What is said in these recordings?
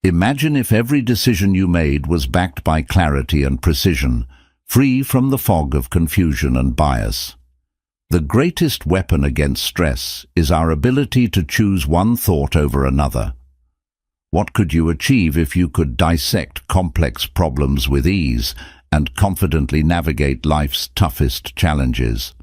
Imagine if every decision you made was backed by clarity and precision, free from the fog of confusion and bias. The greatest weapon against stress is our ability to choose one thought over another. What could you achieve if you could dissect complex problems with ease and confidently navigate life's toughest challenges?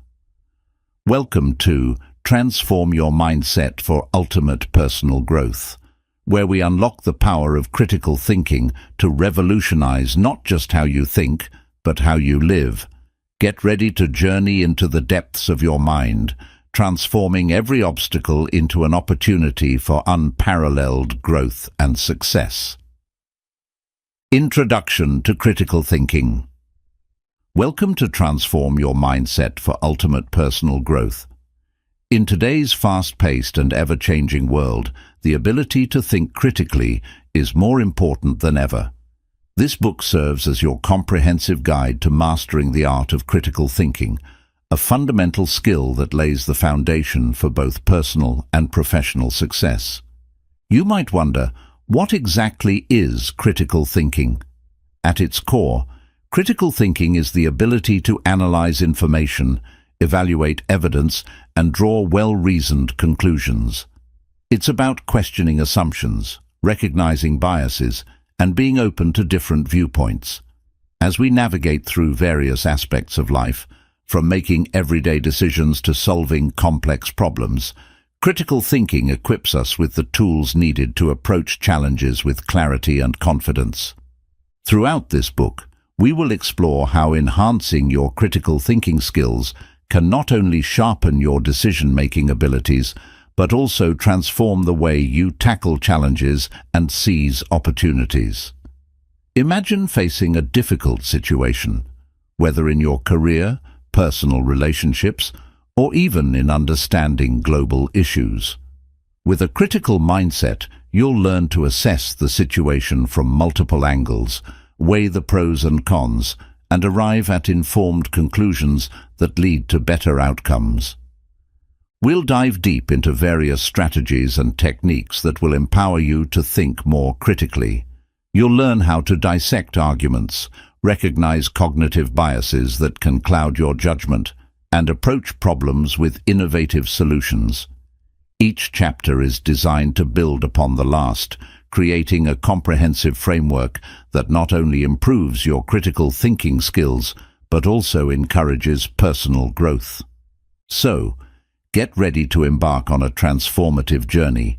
Welcome to Transform Your Mindset for Ultimate Personal Growth, where we unlock the power of critical thinking to revolutionize not just how you think, but how you live. Get ready to journey into the depths of your mind, transforming every obstacle into an opportunity for unparalleled growth and success. Introduction to Critical Thinking. Welcome to Transform Your Mindset for Ultimate Personal Growth. In today's fast-paced and ever-changing world, the ability to think critically is more important than ever. This book serves as your comprehensive guide to mastering the art of critical thinking, a fundamental skill that lays the foundation for both personal and professional success. You might wonder, what exactly is critical thinking? At its core, critical thinking is the ability to analyze information, evaluate evidence, and draw well-reasoned conclusions. It's about questioning assumptions, recognizing biases, and being open to different viewpoints. As we navigate through various aspects of life, from making everyday decisions to solving complex problems, critical thinking equips us with the tools needed to approach challenges with clarity and confidence. Throughout this book, we will explore how enhancing your critical thinking skills can not only sharpen your decision-making abilities, but also transform the way you tackle challenges and seize opportunities. Imagine facing a difficult situation, whether in your career, personal relationships, or even in understanding global issues. With a critical mindset, you'll learn to assess the situation from multiple angles, weigh the pros and cons, and arrive at informed conclusions that lead to better outcomes. We'll dive deep into various strategies and techniques that will empower you to think more critically. You'll learn how to dissect arguments, recognize cognitive biases that can cloud your judgment, and approach problems with innovative solutions. Each chapter is designed to build upon the last, creating a comprehensive framework that not only improves your critical thinking skills, but also encourages personal growth. So, get ready to embark on a transformative journey.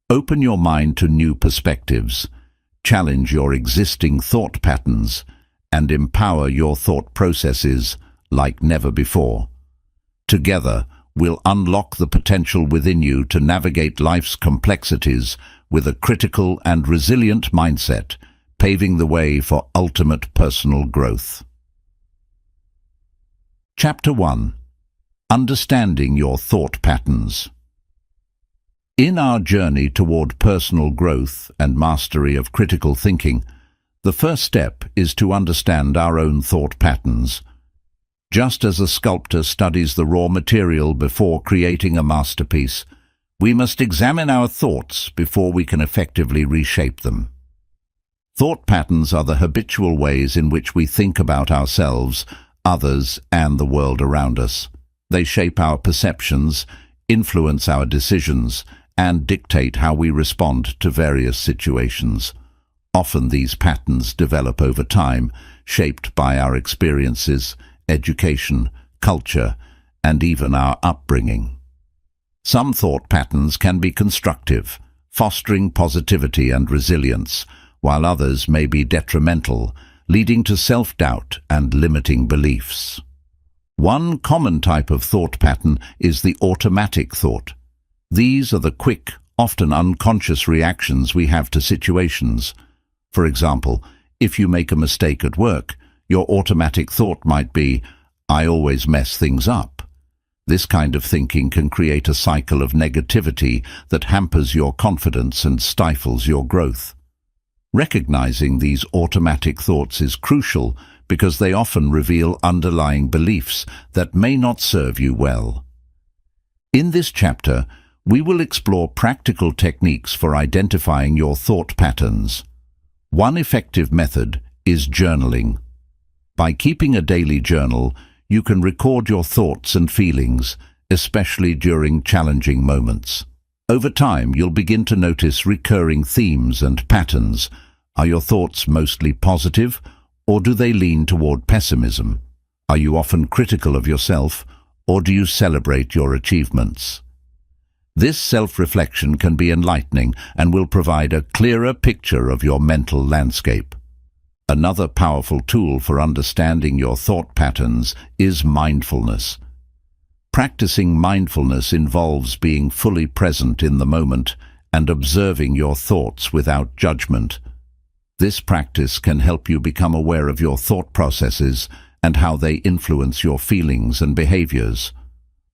Open your mind to new perspectives, challenge your existing thought patterns, and empower your thought processes like never before. Together, we'll unlock the potential within you to navigate life's complexities with a critical and resilient mindset, paving the way for ultimate personal growth. Chapter 1. Understanding your thought patterns. In our journey toward personal growth and mastery of critical thinking, the first step is to understand our own thought patterns. Just as a sculptor studies the raw material before creating a masterpiece, we must examine our thoughts before we can effectively reshape them. Thought patterns are the habitual ways in which we think about ourselves, others, and the world around us. They shape our perceptions, influence our decisions, and dictate how we respond to various situations. Often these patterns develop over time, shaped by our experiences, education, culture, and even our upbringing. Some thought patterns can be constructive, fostering positivity and resilience, while others may be detrimental, leading to self-doubt and limiting beliefs. One common type of thought pattern is the automatic thought. These are the quick, often unconscious reactions we have to situations. For example, if you make a mistake at work, your automatic thought might be, "I always mess things up." This kind of thinking can create a cycle of negativity that hampers your confidence and stifles your growth. Recognizing these automatic thoughts is crucial because they often reveal underlying beliefs that may not serve you well. In this chapter, we will explore practical techniques for identifying your thought patterns. One effective method is journaling. By keeping a daily journal, you can record your thoughts and feelings, especially during challenging moments. Over time, you'll begin to notice recurring themes and patterns. Are your thoughts mostly positive, or do they lean toward pessimism? Are you often critical of yourself, or do you celebrate your achievements? This self-reflection can be enlightening and will provide a clearer picture of your mental landscape. Another powerful tool for understanding your thought patterns is mindfulness. Practicing mindfulness involves being fully present in the moment and observing your thoughts without judgment. This practice can help you become aware of your thought processes and how they influence your feelings and behaviors.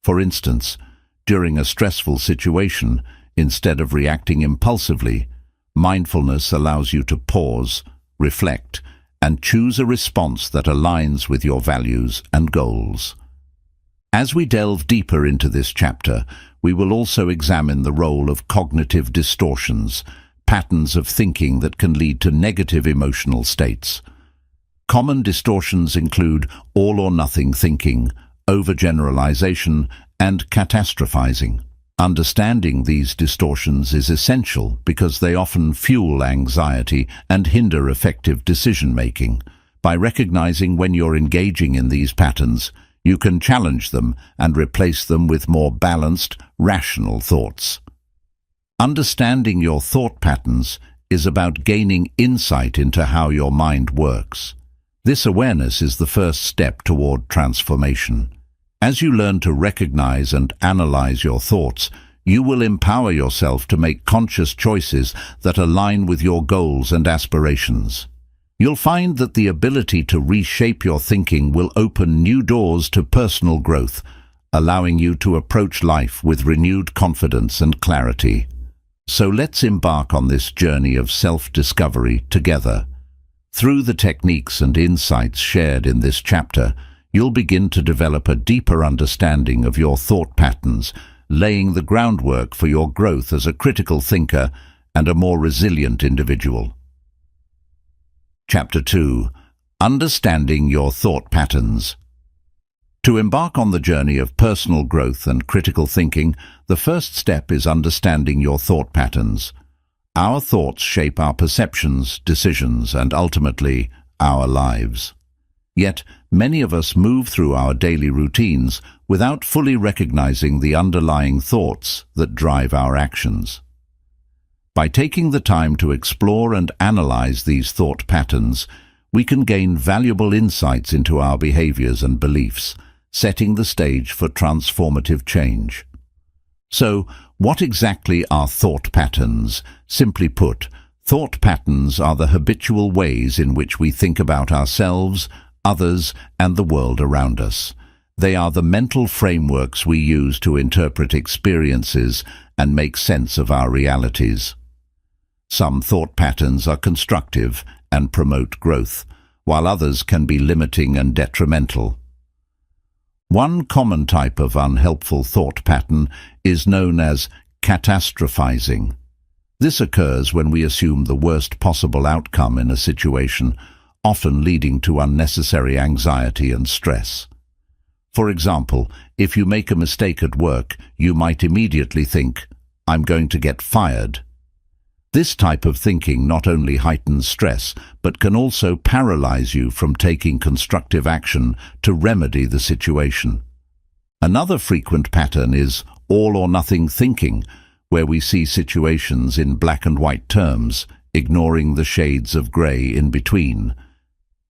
For instance, during a stressful situation, instead of reacting impulsively, mindfulness allows you to pause, reflect, and choose a response that aligns with your values and goals. As we delve deeper into this chapter, we will also examine the role of cognitive distortions, patterns of thinking that can lead to negative emotional states. Common distortions include all-or-nothing thinking, overgeneralization, and catastrophizing. Understanding these distortions is essential because they often fuel anxiety and hinder effective decision-making. By recognizing when you're engaging in these patterns, you can challenge them and replace them with more balanced, rational thoughts. Understanding your thought patterns is about gaining insight into how your mind works. This awareness is the first step toward transformation. As you learn to recognize and analyze your thoughts, you will empower yourself to make conscious choices that align with your goals and aspirations. You'll find that the ability to reshape your thinking will open new doors to personal growth, allowing you to approach life with renewed confidence and clarity. So let's embark on this journey of self-discovery together. Through the techniques and insights shared in this chapter, you'll begin to develop a deeper understanding of your thought patterns, laying the groundwork for your growth as a critical thinker and a more resilient individual. Chapter 2. Understanding your thought patterns. To embark on the journey of personal growth and critical thinking, the first step is understanding your thought patterns. Our thoughts shape our perceptions, decisions, and ultimately, our lives. Yet, many of us move through our daily routines without fully recognizing the underlying thoughts that drive our actions. By taking the time to explore and analyze these thought patterns, we can gain valuable insights into our behaviors and beliefs, setting the stage for transformative change. So, what exactly are thought patterns? Simply put, thought patterns are the habitual ways in which we think about ourselves, others, and the world around us. They are the mental frameworks we use to interpret experiences and make sense of our realities. Some thought patterns are constructive and promote growth, while others can be limiting and detrimental. One common type of unhelpful thought pattern is known as catastrophizing. This occurs when we assume the worst possible outcome in a situation, often leading to unnecessary anxiety and stress. For example, if you make a mistake at work, you might immediately think, "I'm going to get fired." This type of thinking not only heightens stress, but can also paralyze you from taking constructive action to remedy the situation. Another frequent pattern is all-or-nothing thinking, where we see situations in black and white terms, ignoring the shades of grey in between.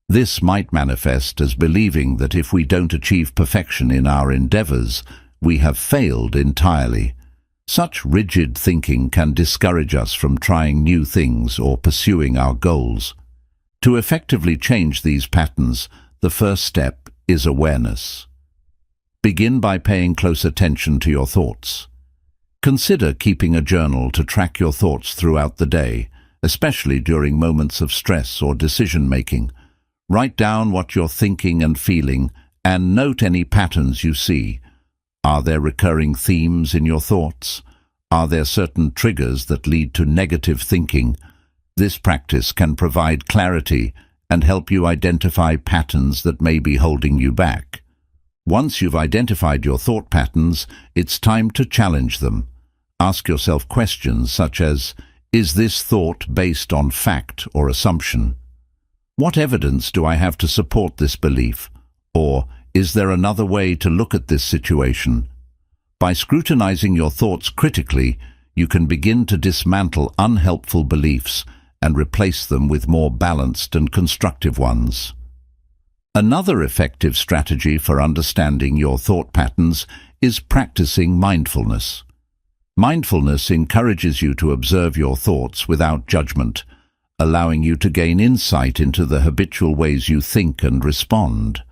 This might manifest as believing that if we don't achieve perfection in our endeavors, we have failed entirely. Such rigid thinking can discourage us from trying new things or pursuing our goals. To effectively change these patterns, the first step is awareness. Begin by paying close attention to your thoughts. Consider keeping a journal to track your thoughts throughout the day, especially during moments of stress or decision-making. Write down what you're thinking and feeling, and note any patterns you see. Are there recurring themes in your thoughts? Are there certain triggers that lead to negative thinking? This practice can provide clarity and help you identify patterns that may be holding you back. Once you've identified your thought patterns, it's time to challenge them. Ask yourself questions such as, is this thought based on fact or assumption? What evidence do I have to support this belief? Or, is there another way to look at this situation? By scrutinizing your thoughts critically, you can begin to dismantle unhelpful beliefs and replace them with more balanced and constructive ones. Another effective strategy for understanding your thought patterns is practicing mindfulness. Mindfulness encourages you to observe your thoughts without judgment, allowing you to gain insight into the habitual ways you think and respond.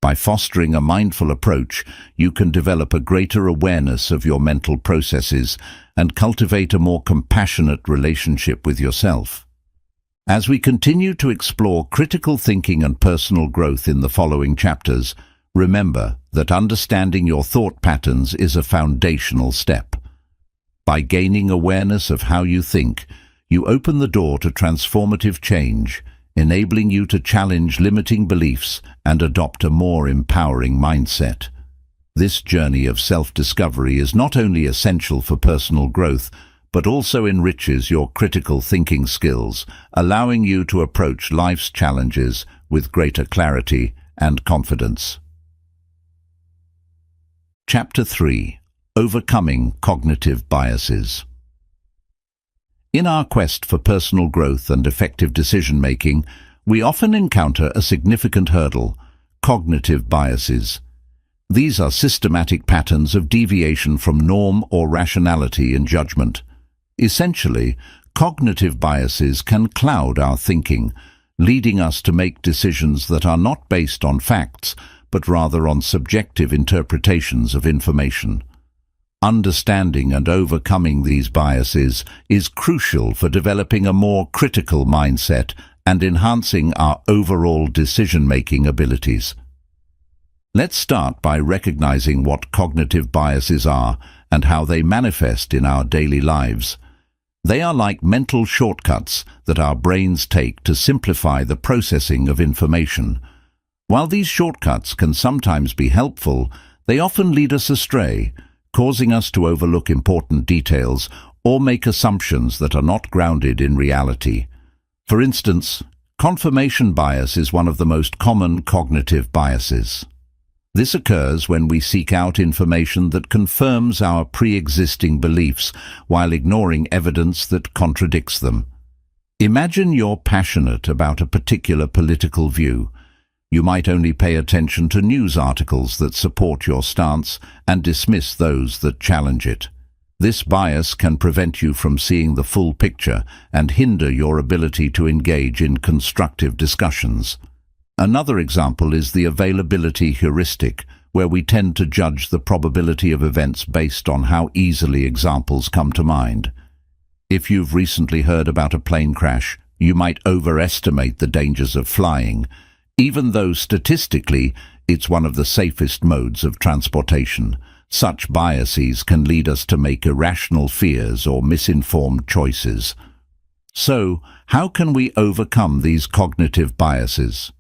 By fostering a mindful approach, you can develop a greater awareness of your mental processes and cultivate a more compassionate relationship with yourself. As we continue to explore critical thinking and personal growth in the following chapters, remember that understanding your thought patterns is a foundational step. By gaining awareness of how you think, you open the door to transformative change, enabling you to challenge limiting beliefs and adopt a more empowering mindset. This journey of self-discovery is not only essential for personal growth, but also enriches your critical thinking skills, allowing you to approach life's challenges with greater clarity and confidence. Chapter 3: Overcoming Cognitive Biases. In our quest for personal growth and effective decision-making, we often encounter a significant hurdle: cognitive biases. These are systematic patterns of deviation from norm or rationality in judgment. Essentially, cognitive biases can cloud our thinking, leading us to make decisions that are not based on facts, but rather on subjective interpretations of information. Understanding and overcoming these biases is crucial for developing a more critical mindset and enhancing our overall decision-making abilities. Let's start by recognizing what cognitive biases are and how they manifest in our daily lives. They are like mental shortcuts that our brains take to simplify the processing of information. While these shortcuts can sometimes be helpful, they often lead us astray, causing us to overlook important details or make assumptions that are not grounded in reality. For instance, confirmation bias is one of the most common cognitive biases. This occurs when we seek out information that confirms our pre-existing beliefs while ignoring evidence that contradicts them. Imagine you're passionate about a particular political view. You might only pay attention to news articles that support your stance and dismiss those that challenge it. This bias can prevent you from seeing the full picture and hinder your ability to engage in constructive discussions. Another example is the availability heuristic, where we tend to judge the probability of events based on how easily examples come to mind. If you've recently heard about a plane crash, you might overestimate the dangers of flying, even though statistically it's one of the safest modes of transportation. Such biases can lead us to make irrational fears or misinformed choices. So, how can we overcome these cognitive biases?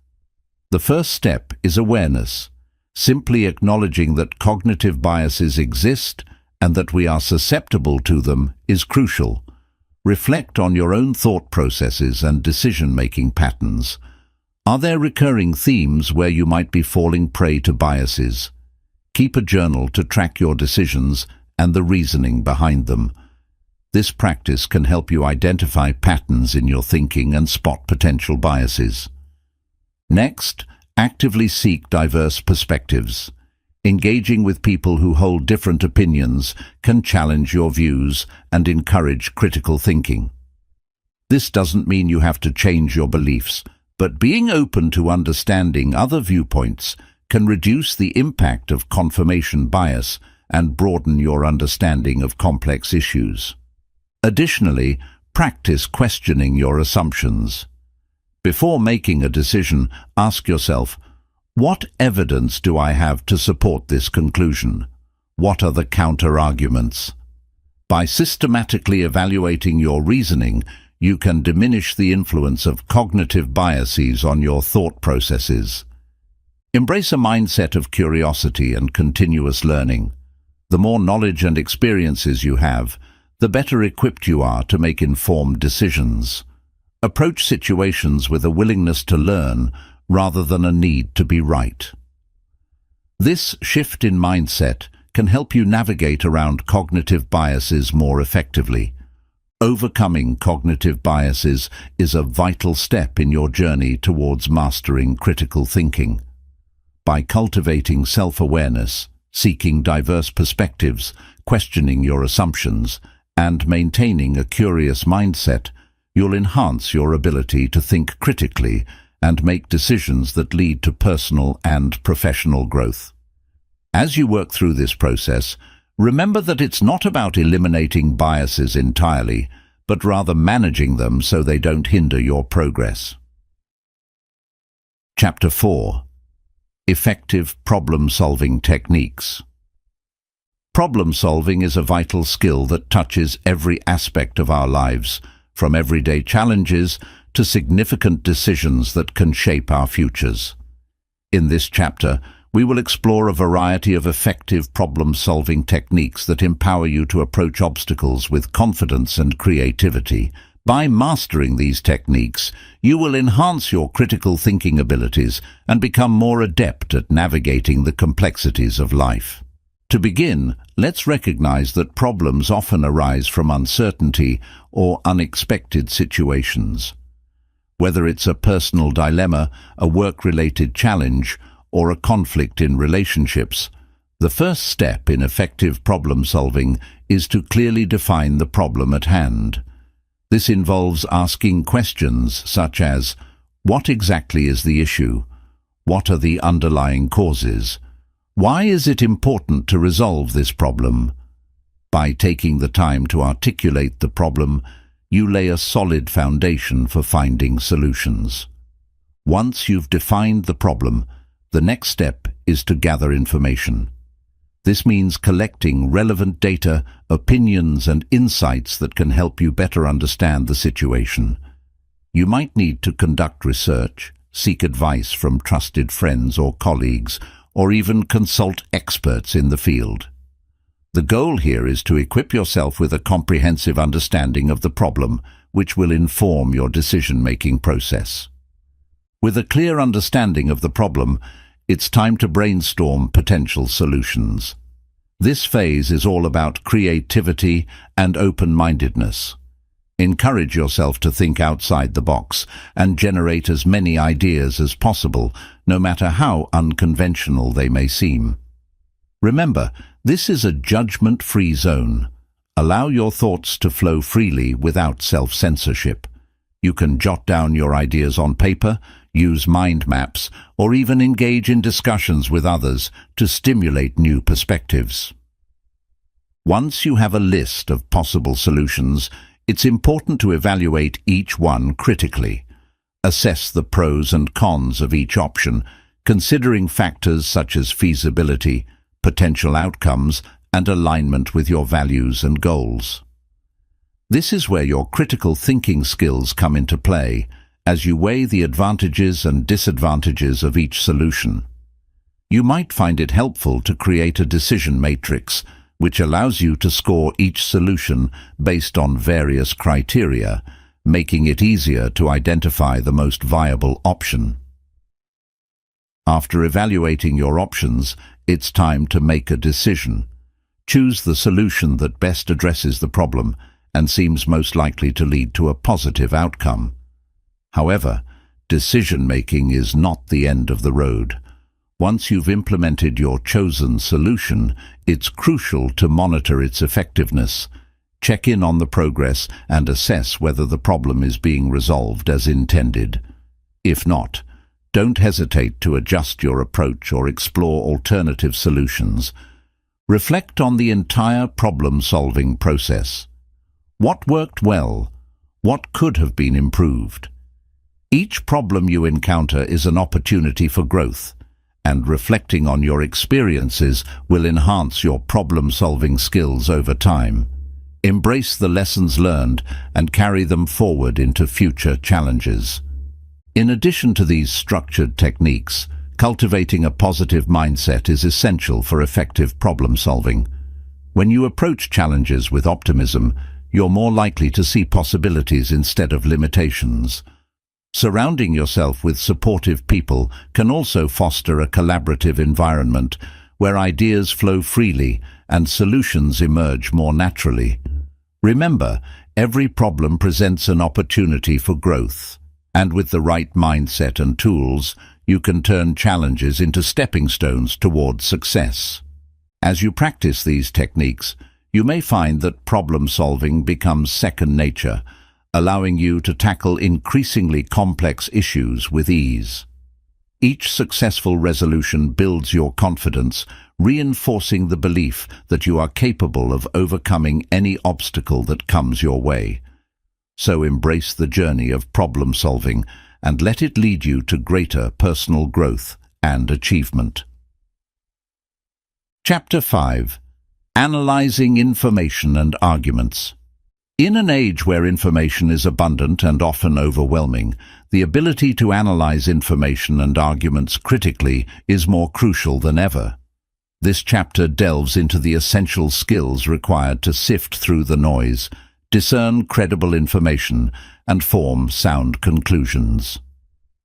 The first step is awareness, simply acknowledging that cognitive biases exist and that we are susceptible to them is crucial. Reflect on your own thought processes and decision-making patterns. Are there recurring themes where you might be falling prey to biases? Keep a journal to track your decisions and the reasoning behind them. This practice can help you identify patterns in your thinking and spot potential biases. Next, actively seek diverse perspectives. Engaging with people who hold different opinions can challenge your views and encourage critical thinking. This doesn't mean you have to change your beliefs, but being open to understanding other viewpoints can reduce the impact of confirmation bias and broaden your understanding of complex issues. Additionally, practice questioning your assumptions. Before making a decision, ask yourself, what evidence do I have to support this conclusion? What are the counter-arguments? By systematically evaluating your reasoning, you can diminish the influence of cognitive biases on your thought processes. Embrace a mindset of curiosity and continuous learning. The more knowledge and experiences you have, the better equipped you are to make informed decisions. Approach situations with a willingness to learn rather than a need to be right. This shift in mindset can help you navigate around cognitive biases more effectively. Overcoming cognitive biases is a vital step in your journey towards mastering critical thinking. By cultivating self-awareness, seeking diverse perspectives, questioning your assumptions, and maintaining a curious mindset, you'll enhance your ability to think critically and make decisions that lead to personal and professional growth. As you work through this process, remember that it's not about eliminating biases entirely, but rather managing them so they don't hinder your progress. Chapter 4. Effective problem-solving techniques. Problem-solving is a vital skill that touches every aspect of our lives, from everyday challenges to significant decisions that can shape our futures. In this chapter, we will explore a variety of effective problem-solving techniques that empower you to approach obstacles with confidence and creativity. By mastering these techniques, you will enhance your critical thinking abilities and become more adept at navigating the complexities of life. To begin, let's recognize that problems often arise from uncertainty or unexpected situations. Whether it's a personal dilemma, a work-related challenge, or a conflict in relationships, the first step in effective problem-solving is to clearly define the problem at hand. This involves asking questions such as, what exactly is the issue? What are the underlying causes? Why is it important to resolve this problem? By taking the time to articulate the problem, you lay a solid foundation for finding solutions. Once you've defined the problem, the next step is to gather information. This means collecting relevant data, opinions, and insights that can help you better understand the situation. You might need to conduct research, seek advice from trusted friends or colleagues, or even consult experts in the field. The goal here is to equip yourself with a comprehensive understanding of the problem, which will inform your decision-making process. With a clear understanding of the problem, it's time to brainstorm potential solutions. This phase is all about creativity and open-mindedness. Encourage yourself to think outside the box and generate as many ideas as possible, no matter how unconventional they may seem. Remember, this is a judgment-free zone. Allow your thoughts to flow freely without self-censorship. You can jot down your ideas on paper, use mind maps, or even engage in discussions with others to stimulate new perspectives. Once you have a list of possible solutions, it's important to evaluate each one critically. Assess the pros and cons of each option, considering factors such as feasibility, potential outcomes, and alignment with your values and goals. This is where your critical thinking skills come into play, as you weigh the advantages and disadvantages of each solution. You might find it helpful to create a decision matrix, which allows you to score each solution based on various criteria, making it easier to identify the most viable option. After evaluating your options, it's time to make a decision. Choose the solution that best addresses the problem and seems most likely to lead to a positive outcome. However, decision-making is not the end of the road. Once you've implemented your chosen solution, it's crucial to monitor its effectiveness. Check in on the progress and assess whether the problem is being resolved as intended. If not, don't hesitate to adjust your approach or explore alternative solutions. Reflect on the entire problem-solving process. What worked well? What could have been improved? Each problem you encounter is an opportunity for growth, and reflecting on your experiences will enhance your problem-solving skills over time. Embrace the lessons learned and carry them forward into future challenges. In addition to these structured techniques, cultivating a positive mindset is essential for effective problem solving. When you approach challenges with optimism, you're more likely to see possibilities instead of limitations. Surrounding yourself with supportive people can also foster a collaborative environment where ideas flow freely and solutions emerge more naturally. Remember, every problem presents an opportunity for growth, and with the right mindset and tools, you can turn challenges into stepping stones towards success. As you practice these techniques, you may find that problem solving becomes second nature, allowing you to tackle increasingly complex issues with ease. Each successful resolution builds your confidence, reinforcing the belief that you are capable of overcoming any obstacle that comes your way. So embrace the journey of problem solving and let it lead you to greater personal growth and achievement. Chapter 5. Analyzing Information and Arguments. In an age where information is abundant and often overwhelming, the ability to analyze information and arguments critically is more crucial than ever. This chapter delves into the essential skills required to sift through the noise, discern credible information, and form sound conclusions.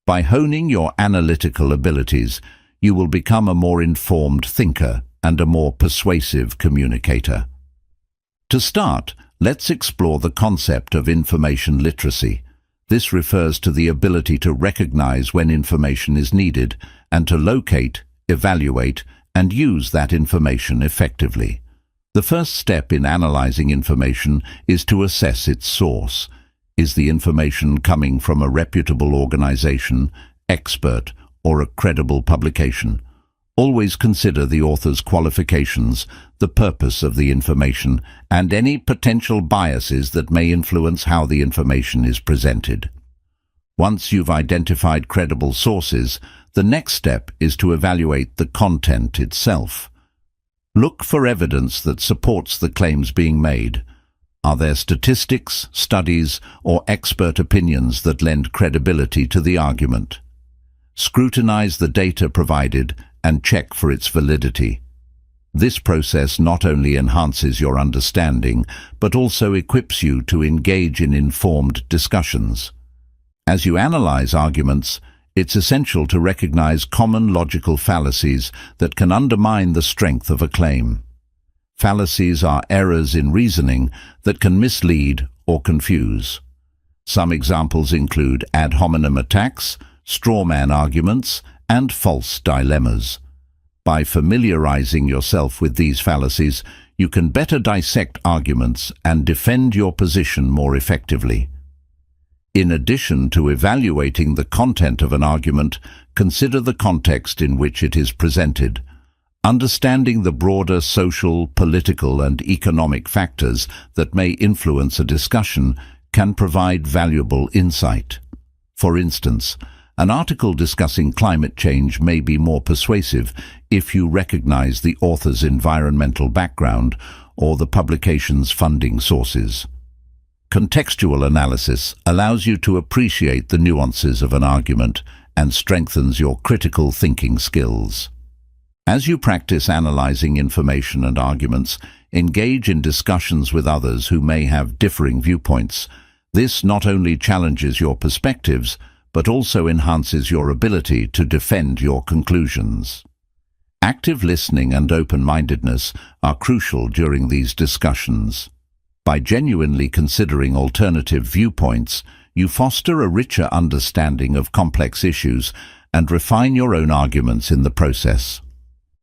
By honing your analytical abilities, you will become a more informed thinker and a more persuasive communicator. To start, let's explore the concept of information literacy. This refers to the ability to recognize when information is needed and to locate, evaluate, and use that information effectively. The first step in analyzing information is to assess its source. Is the information coming from a reputable organization, expert, or a credible publication? Always consider the author's qualifications, the purpose of the information, and any potential biases that may influence how the information is presented. Once you've identified credible sources, the next step is to evaluate the content itself. Look for evidence that supports the claims being made. Are there statistics, studies, or expert opinions that lend credibility to the argument? Scrutinize the data provided and check for its validity. This process not only enhances your understanding, but also equips you to engage in informed discussions. As you analyze arguments, it's essential to recognize common logical fallacies that can undermine the strength of a claim. Fallacies are errors in reasoning that can mislead or confuse. Some examples include ad hominem attacks, strawman arguments, and false dilemmas. By familiarizing yourself with these fallacies, you can better dissect arguments and defend your position more effectively. In addition to evaluating the content of an argument, consider the context in which it is presented. Understanding the broader social, political, and economic factors that may influence a discussion can provide valuable insight. For instance, an article discussing climate change may be more persuasive if you recognize the author's environmental background or the publication's funding sources. Contextual analysis allows you to appreciate the nuances of an argument and strengthens your critical thinking skills. As you practice analyzing information and arguments, engage in discussions with others who may have differing viewpoints. This not only challenges your perspectives, but also enhances your ability to defend your conclusions. Active listening and open-mindedness are crucial during these discussions. By genuinely considering alternative viewpoints, you foster a richer understanding of complex issues and refine your own arguments in the process.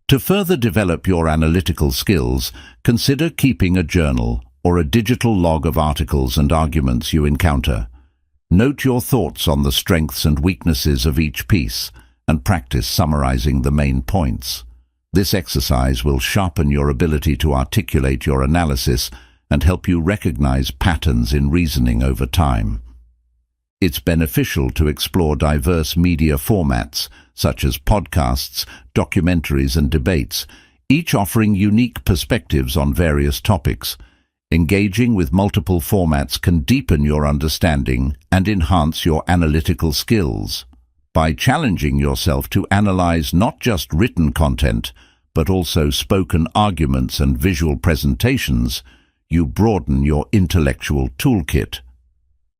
To further develop your analytical skills, consider keeping a journal or a digital log of articles and arguments you encounter. Note your thoughts on the strengths and weaknesses of each piece and practice summarizing the main points. This exercise will sharpen your ability to articulate your analysis and help you recognize patterns in reasoning over time. It's beneficial to explore diverse media formats, such as podcasts, documentaries, and debates, each offering unique perspectives on various topics. Engaging with multiple formats can deepen your understanding and enhance your analytical skills. By challenging yourself to analyze not just written content, but also spoken arguments and visual presentations, you broaden your intellectual toolkit.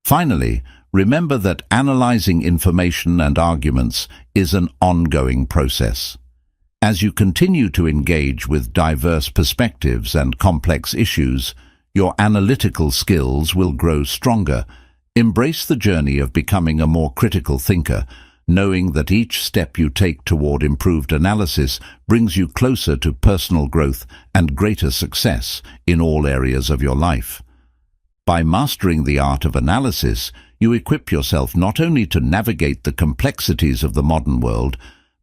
Finally, remember that analyzing information and arguments is an ongoing process. As you continue to engage with diverse perspectives and complex issues, your analytical skills will grow stronger. Embrace the journey of becoming a more critical thinker, knowing that each step you take toward improved analysis brings you closer to personal growth and greater success in all areas of your life. By mastering the art of analysis, you equip yourself not only to navigate the complexities of the modern world,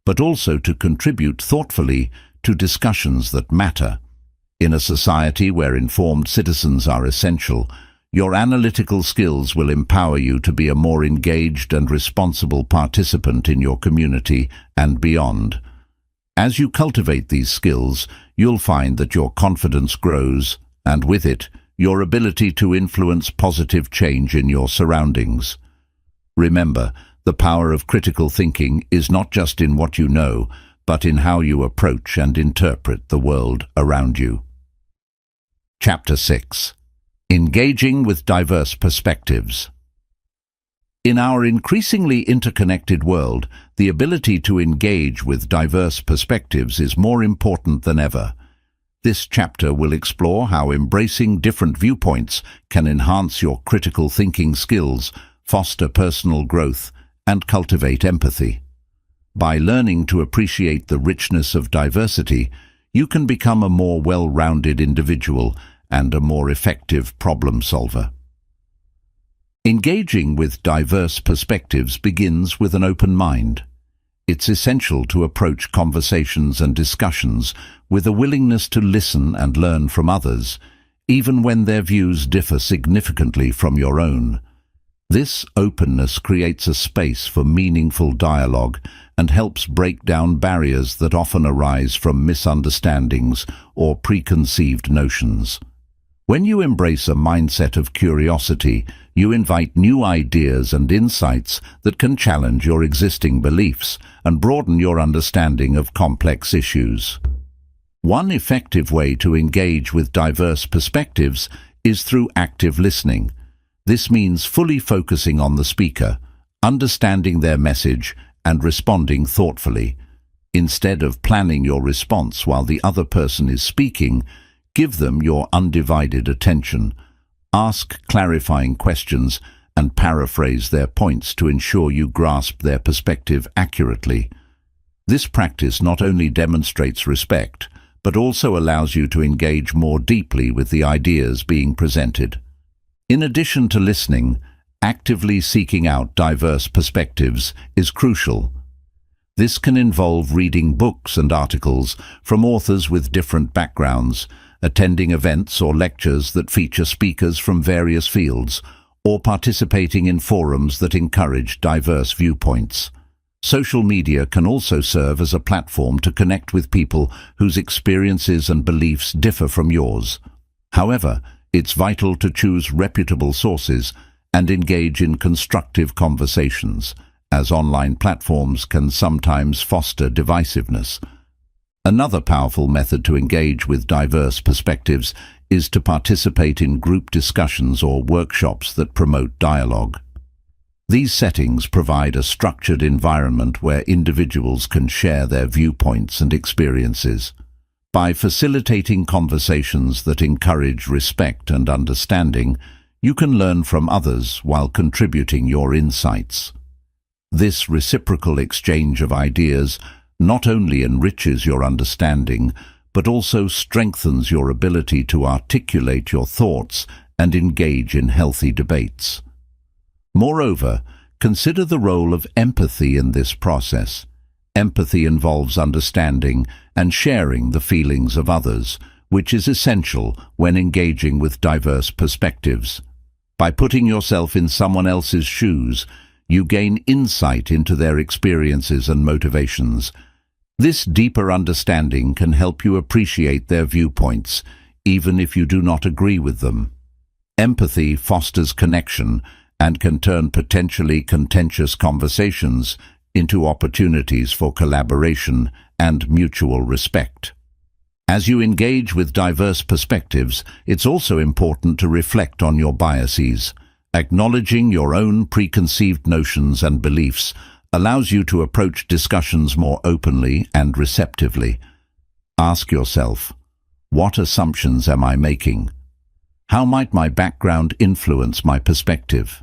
but also to contribute thoughtfully to discussions that matter. In a society where informed citizens are essential, your analytical skills will empower you to be a more engaged and responsible participant in your community and beyond. As you cultivate these skills, you'll find that your confidence grows, and with it, your ability to influence positive change in your surroundings. Remember, the power of critical thinking is not just in what you know, but in how you approach and interpret the world around you. Chapter 6. Engaging with diverse perspectives. In our increasingly interconnected world, the ability to engage with diverse perspectives is more important than ever. This chapter will explore how embracing different viewpoints can enhance your critical thinking skills, foster personal growth, and cultivate empathy. By learning to appreciate the richness of diversity, you can become a more well-rounded individual and a more effective problem solver. Engaging with diverse perspectives begins with an open mind. It's essential to approach conversations and discussions with a willingness to listen and learn from others, even when their views differ significantly from your own. This openness creates a space for meaningful dialogue and helps break down barriers that often arise from misunderstandings or preconceived notions. When you embrace a mindset of curiosity, you invite new ideas and insights that can challenge your existing beliefs and broaden your understanding of complex issues. One effective way to engage with diverse perspectives is through active listening. This means fully focusing on the speaker, understanding their message, and responding thoughtfully. Instead of planning your response while the other person is speaking, give them your undivided attention. Ask clarifying questions and paraphrase their points to ensure you grasp their perspective accurately. This practice not only demonstrates respect, but also allows you to engage more deeply with the ideas being presented. In addition to listening, actively seeking out diverse perspectives is crucial. This can involve reading books and articles from authors with different backgrounds, attending events or lectures that feature speakers from various fields, or participating in forums that encourage diverse viewpoints. Social media can also serve as a platform to connect with people whose experiences and beliefs differ from yours. However, it's vital to choose reputable sources and engage in constructive conversations, as online platforms can sometimes foster divisiveness. Another powerful method to engage with diverse perspectives is to participate in group discussions or workshops that promote dialogue. These settings provide a structured environment where individuals can share their viewpoints and experiences. By facilitating conversations that encourage respect and understanding, you can learn from others while contributing your insights. This reciprocal exchange of ideas not only enriches your understanding, but also strengthens your ability to articulate your thoughts and engage in healthy debates. Moreover, consider the role of empathy in this process. Empathy involves understanding and sharing the feelings of others, which is essential when engaging with diverse perspectives. By putting yourself in someone else's shoes, you gain insight into their experiences and motivations. This deeper understanding can help you appreciate their viewpoints, even if you do not agree with them. Empathy fosters connection and can turn potentially contentious conversations into opportunities for collaboration and mutual respect. As you engage with diverse perspectives, it's also important to reflect on your biases. Acknowledging your own preconceived notions and beliefs allows you to approach discussions more openly and receptively. Ask yourself, what assumptions am I making? How might my background influence my perspective?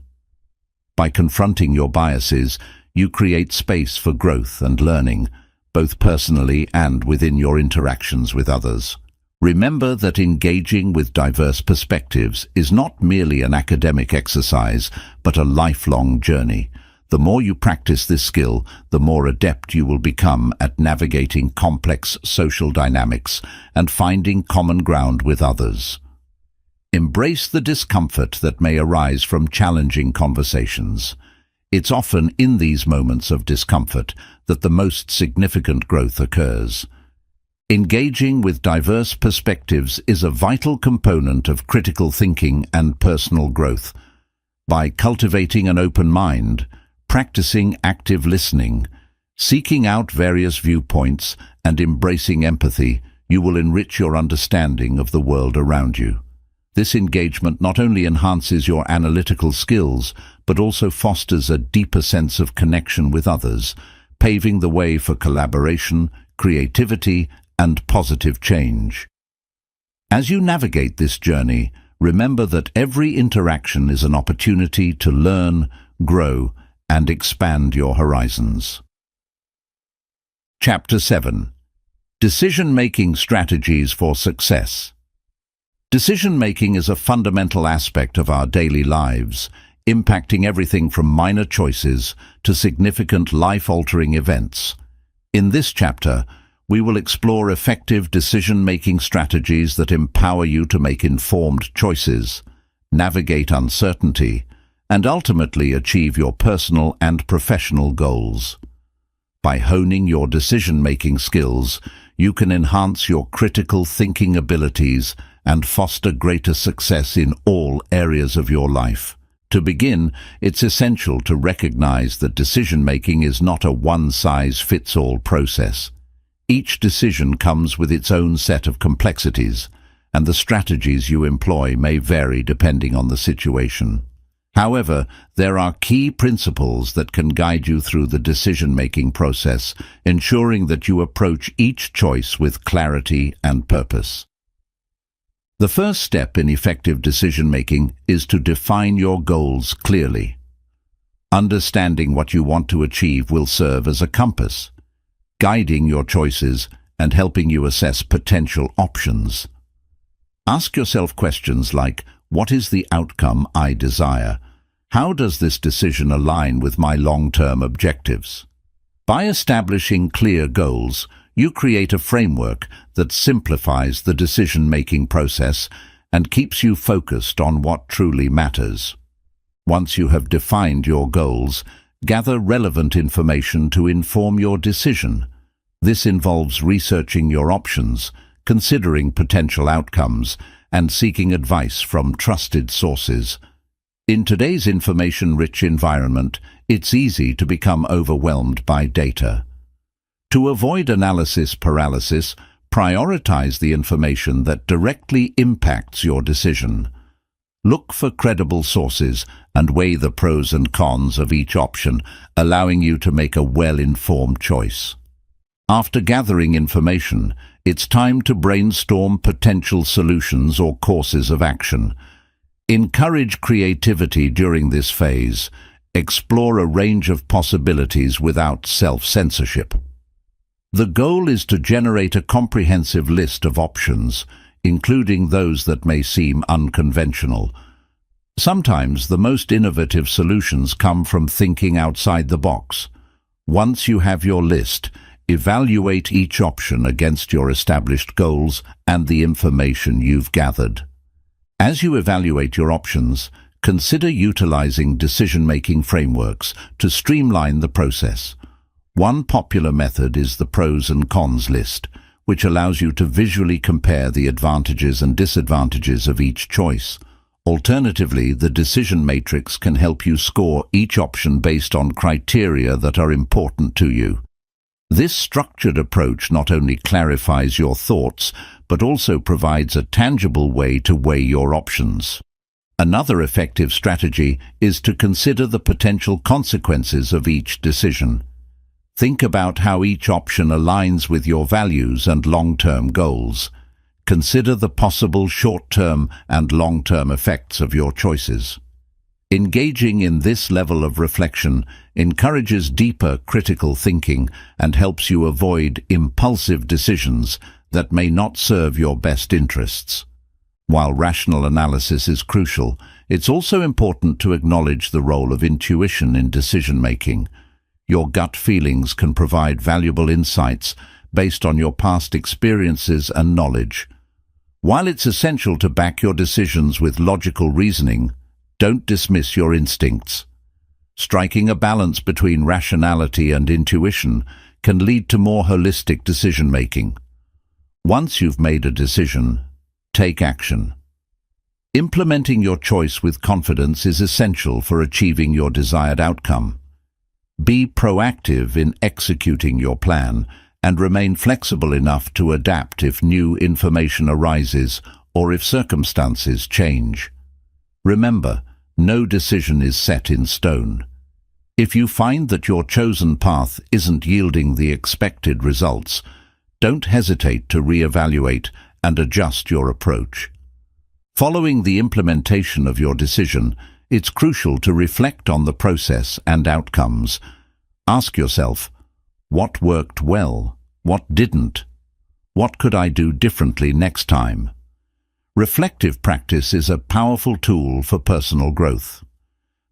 By confronting your biases, you create space for growth and learning, both personally and within your interactions with others. Remember that engaging with diverse perspectives is not merely an academic exercise, but a lifelong journey. The more you practice this skill, the more adept you will become at navigating complex social dynamics and finding common ground with others. Embrace the discomfort that may arise from challenging conversations. It's often in these moments of discomfort that the most significant growth occurs. Engaging with diverse perspectives is a vital component of critical thinking and personal growth. By cultivating an open mind, practicing active listening, seeking out various viewpoints, and embracing empathy, you will enrich your understanding of the world around you. This engagement not only enhances your analytical skills, but also fosters a deeper sense of connection with others, paving the way for collaboration, creativity, and positive change. As you navigate this journey, remember that every interaction is an opportunity to learn, grow, and expand your horizons. Chapter 7. Decision-making strategies for success. Decision-making is a fundamental aspect of our daily lives, impacting everything from minor choices to significant life-altering events. In this chapter, we will explore effective decision-making strategies that empower you to make informed choices, navigate uncertainty, and ultimately achieve your personal and professional goals. By honing your decision-making skills, you can enhance your critical thinking abilities and foster greater success in all areas of your life. To begin, it's essential to recognize that decision-making is not a one-size-fits-all process. Each decision comes with its own set of complexities, and the strategies you employ may vary depending on the situation. However, there are key principles that can guide you through the decision-making process, ensuring that you approach each choice with clarity and purpose. The first step in effective decision-making is to define your goals clearly. Understanding what you want to achieve will serve as a compass, guiding your choices and helping you assess potential options. Ask yourself questions like, what is the outcome I desire? How does this decision align with my long-term objectives? By establishing clear goals, you create a framework that simplifies the decision-making process and keeps you focused on what truly matters. Once you have defined your goals, gather relevant information to inform your decision. This involves researching your options, considering potential outcomes, and seeking advice from trusted sources. In today's information-rich environment, it's easy to become overwhelmed by data. To avoid analysis paralysis, prioritize the information that directly impacts your decision. Look for credible sources and weigh the pros and cons of each option, allowing you to make a well-informed choice. After gathering information, it's time to brainstorm potential solutions or courses of action. Encourage creativity during this phase. Explore a range of possibilities without self-censorship. The goal is to generate a comprehensive list of options, including those that may seem unconventional. Sometimes the most innovative solutions come from thinking outside the box. Once you have your list, evaluate each option against your established goals and the information you've gathered. As you evaluate your options, consider utilizing decision-making frameworks to streamline the process. One popular method is the pros and cons list, which allows you to visually compare the advantages and disadvantages of each choice. Alternatively, the decision matrix can help you score each option based on criteria that are important to you. This structured approach not only clarifies your thoughts, but also provides a tangible way to weigh your options. Another effective strategy is to consider the potential consequences of each decision. Think about how each option aligns with your values and long-term goals. Consider the possible short-term and long-term effects of your choices. Engaging in this level of reflection encourages deeper critical thinking and helps you avoid impulsive decisions that may not serve your best interests. While rational analysis is crucial, it's also important to acknowledge the role of intuition in decision-making. Your gut feelings can provide valuable insights based on your past experiences and knowledge. While it's essential to back your decisions with logical reasoning, don't dismiss your instincts. Striking a balance between rationality and intuition can lead to more holistic decision-making. Once you've made a decision, take action. Implementing your choice with confidence is essential for achieving your desired outcome. Be proactive in executing your plan and remain flexible enough to adapt if new information arises or if circumstances change. Remember, no decision is set in stone. If you find that your chosen path isn't yielding the expected results, don't hesitate to reevaluate and adjust your approach. Following the implementation of your decision, it's crucial to reflect on the process and outcomes. Ask yourself, what worked well? What didn't? What could I do differently next time? Reflective practice is a powerful tool for personal growth.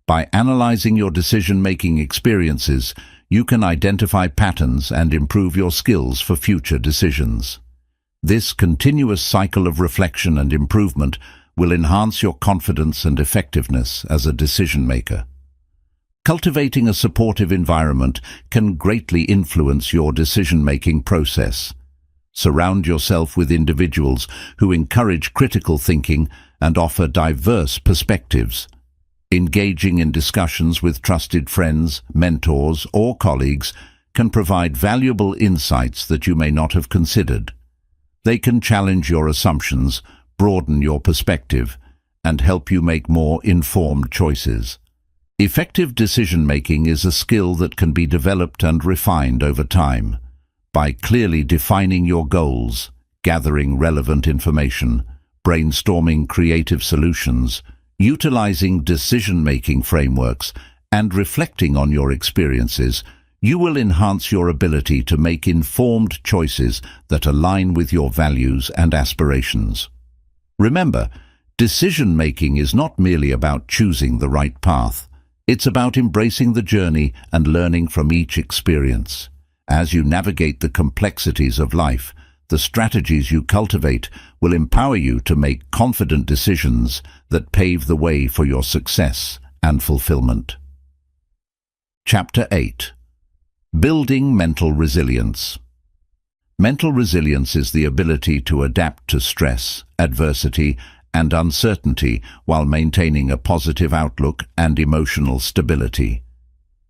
By analyzing your decision-making experiences, you can identify patterns and improve your skills for future decisions. This continuous cycle of reflection and improvement will enhance your confidence and effectiveness as a decision-maker. Cultivating a supportive environment can greatly influence your decision-making process. Surround yourself with individuals who encourage critical thinking and offer diverse perspectives. Engaging in discussions with trusted friends, mentors, or colleagues can provide valuable insights that you may not have considered. They can challenge your assumptions, broaden your perspective, and help you make more informed choices. Effective decision-making is a skill that can be developed and refined over time. By clearly defining your goals, gathering relevant information, brainstorming creative solutions, utilizing decision-making frameworks, and reflecting on your experiences, you will enhance your ability to make informed choices that align with your values and aspirations. Remember, decision-making is not merely about choosing the right path. It's about embracing the journey and learning from each experience. As you navigate the complexities of life, the strategies you cultivate will empower you to make confident decisions that pave the way for your success and fulfillment. Chapter 8. Building mental resilience. Mental resilience is the ability to adapt to stress, adversity, and uncertainty while maintaining a positive outlook and emotional stability.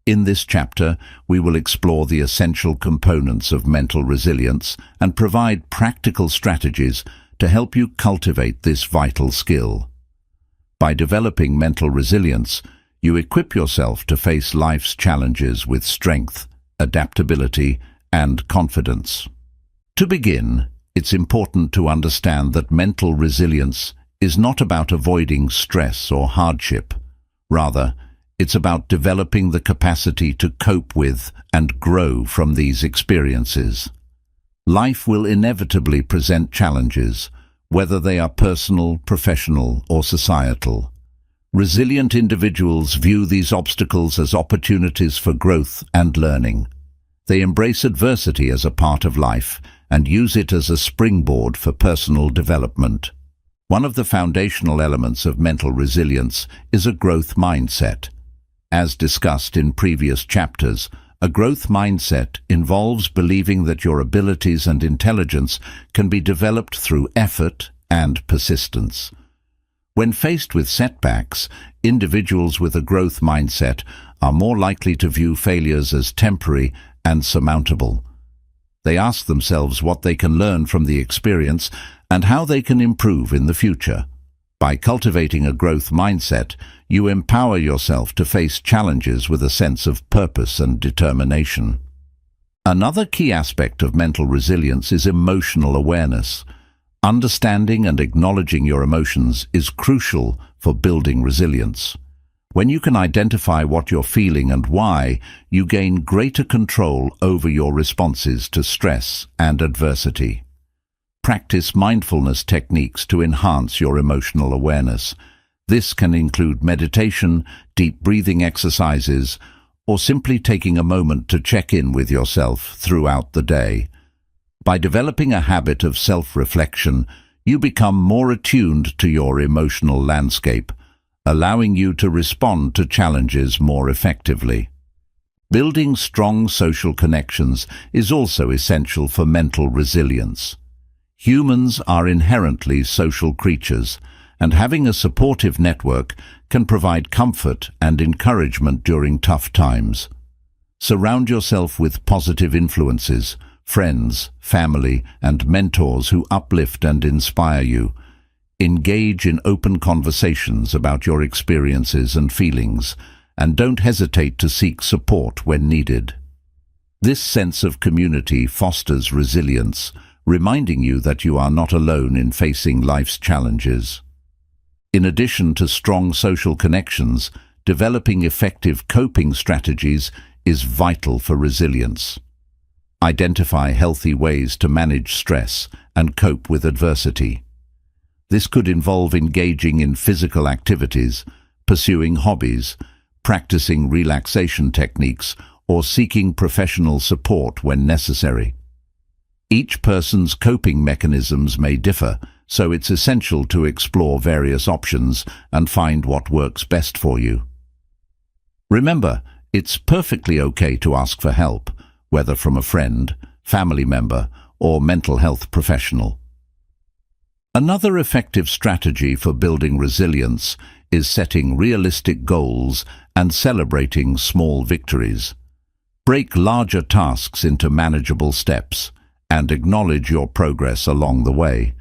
In this chapter, we will explore the essential components of mental resilience and provide practical strategies to help you cultivate this vital skill. By developing mental resilience, you equip yourself to face life's challenges with strength, adaptability, and confidence. To begin, it's important to understand that mental resilience is not about avoiding stress or hardship. Rather, it's about developing the capacity to cope with and grow from these experiences. Life will inevitably present challenges, whether they are personal, professional, or societal. Resilient individuals view these obstacles as opportunities for growth and learning. They embrace adversity as a part of life and use it as a springboard for personal development. One of the foundational elements of mental resilience is a growth mindset. As discussed in previous chapters, A growth mindset involves believing that your abilities and intelligence can be developed through effort and persistence. When faced with setbacks, individuals with a growth mindset are more likely to view failures as temporary and surmountable. They ask themselves what they can learn from the experience and how they can improve in the future. By cultivating a growth mindset, you empower yourself to face challenges with a sense of purpose and determination. Another key aspect of mental resilience is emotional awareness. Understanding and acknowledging your emotions is crucial for building resilience. When you can identify what you're feeling and why, you gain greater control over your responses to stress and adversity. Practice mindfulness techniques to enhance your emotional awareness. This can include meditation, deep breathing exercises, or simply taking a moment to check in with yourself throughout the day. By developing a habit of self-reflection, you become more attuned to your emotional landscape, allowing you to respond to challenges more effectively. Building strong social connections is also essential for mental resilience. Humans are inherently social creatures, and having a supportive network can provide comfort and encouragement during tough times. Surround yourself with positive influences, friends, family, and mentors who uplift and inspire you. Engage in open conversations about your experiences and feelings, and don't hesitate to seek support when needed. This sense of community fosters resilience, reminding you that you are not alone in facing life's challenges. In addition to strong social connections, developing effective coping strategies is vital for resilience. Identify healthy ways to manage stress and cope with adversity. This could involve engaging in physical activities, pursuing hobbies, practicing relaxation techniques, or seeking professional support when necessary. Each person's coping mechanisms may differ, so it's essential to explore various options and find what works best for you. Remember, it's perfectly okay to ask for help, whether from a friend, family member, or mental health professional. Another effective strategy for building resilience is setting realistic goals and celebrating small victories. Break larger tasks into manageable steps and acknowledge your progress along the way.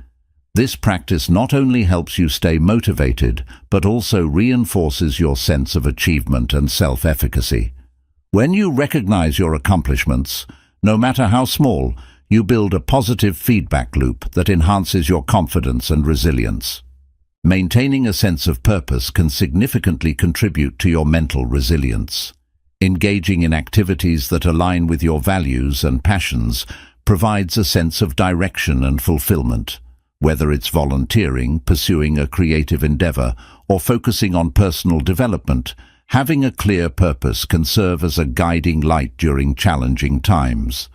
This practice not only helps you stay motivated, but also reinforces your sense of achievement and self-efficacy. When you recognize your accomplishments, no matter how small, you build a positive feedback loop that enhances your confidence and resilience. Maintaining a sense of purpose can significantly contribute to your mental resilience. Engaging in activities that align with your values and passions provides a sense of direction and fulfillment. Whether it's volunteering, pursuing a creative endeavor, or focusing on personal development, having a clear purpose can serve as a guiding light during challenging times.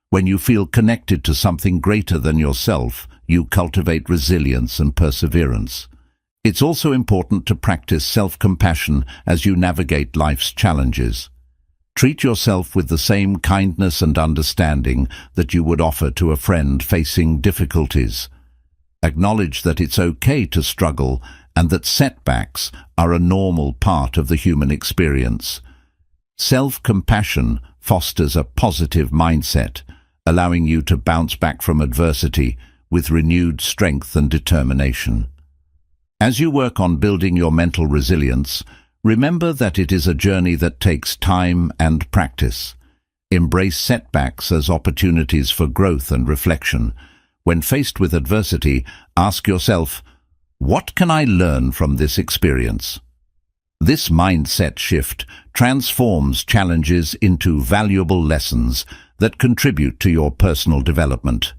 When you feel connected to something greater than yourself, you cultivate resilience and perseverance. It's also important to practice self-compassion as you navigate life's challenges. Treat yourself with the same kindness and understanding that you would offer to a friend facing difficulties. Acknowledge that it's okay to struggle and that setbacks are a normal part of the human experience. Self-compassion fosters a positive mindset, allowing you to bounce back from adversity with renewed strength and determination. As you work on building your mental resilience, remember that it is a journey that takes time and practice. Embrace setbacks as opportunities for growth and reflection. When faced with adversity, ask yourself, what can I learn from this experience? This mindset shift transforms challenges into valuable lessons that contribute to your personal development.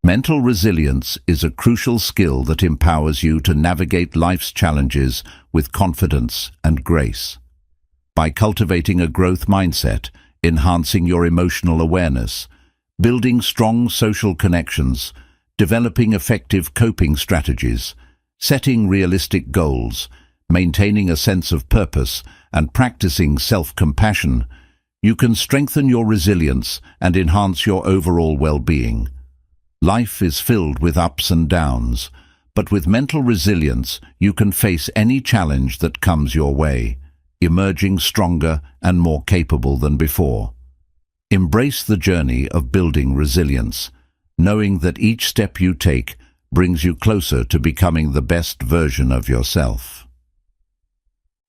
Mental resilience is a crucial skill that empowers you to navigate life's challenges with confidence and grace. By cultivating a growth mindset, enhancing your emotional awareness, building strong social connections, developing effective coping strategies, setting realistic goals, maintaining a sense of purpose, and practicing self-compassion, You can strengthen your resilience and enhance your overall well-being. Life is filled with ups and downs, but with mental resilience, you can face any challenge that comes your way, emerging stronger and more capable than before. Embrace the journey of building resilience, knowing that each step you take brings you closer to becoming the best version of yourself.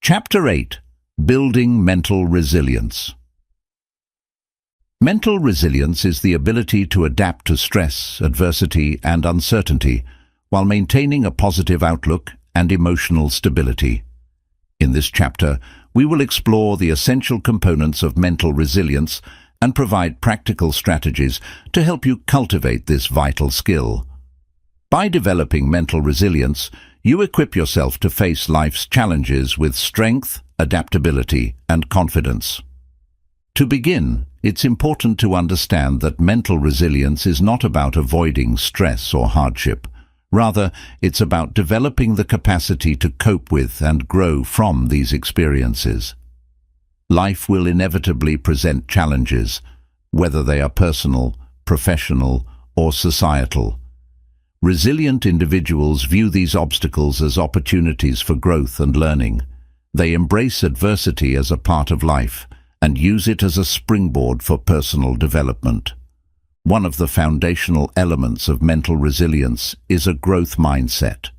Chapter 8: Building Mental Resilience. Mental resilience is the ability to adapt to stress, adversity, and uncertainty while maintaining a positive outlook and emotional stability. In this chapter, we will explore the essential components of mental resilience and provide practical strategies to help you cultivate this vital skill. By developing mental resilience, you equip yourself to face life's challenges with strength, adaptability, and confidence. To begin, it's important to understand that mental resilience is not about avoiding stress or hardship. Rather, it's about developing the capacity to cope with and grow from these experiences. Life will inevitably present challenges, whether they are personal, professional, or societal. Resilient individuals view these obstacles as opportunities for growth and learning. They embrace adversity as a part of life and use it as a springboard for personal development. One of the foundational elements of mental resilience is a growth mindset.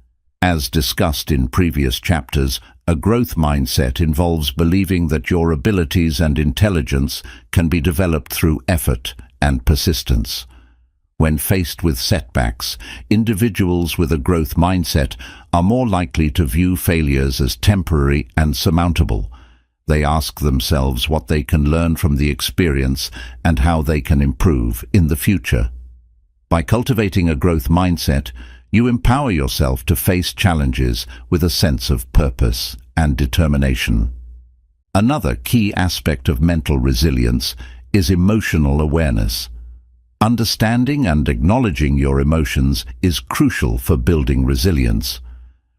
As discussed in previous chapters, a growth mindset involves believing that your abilities and intelligence can be developed through effort and persistence. When faced with setbacks, individuals with a growth mindset are more likely to view failures as temporary and surmountable. They ask themselves what they can learn from the experience and how they can improve in the future. By cultivating a growth mindset, you empower yourself to face challenges with a sense of purpose and determination. Another key aspect of mental resilience is emotional awareness. Understanding and acknowledging your emotions is crucial for building resilience.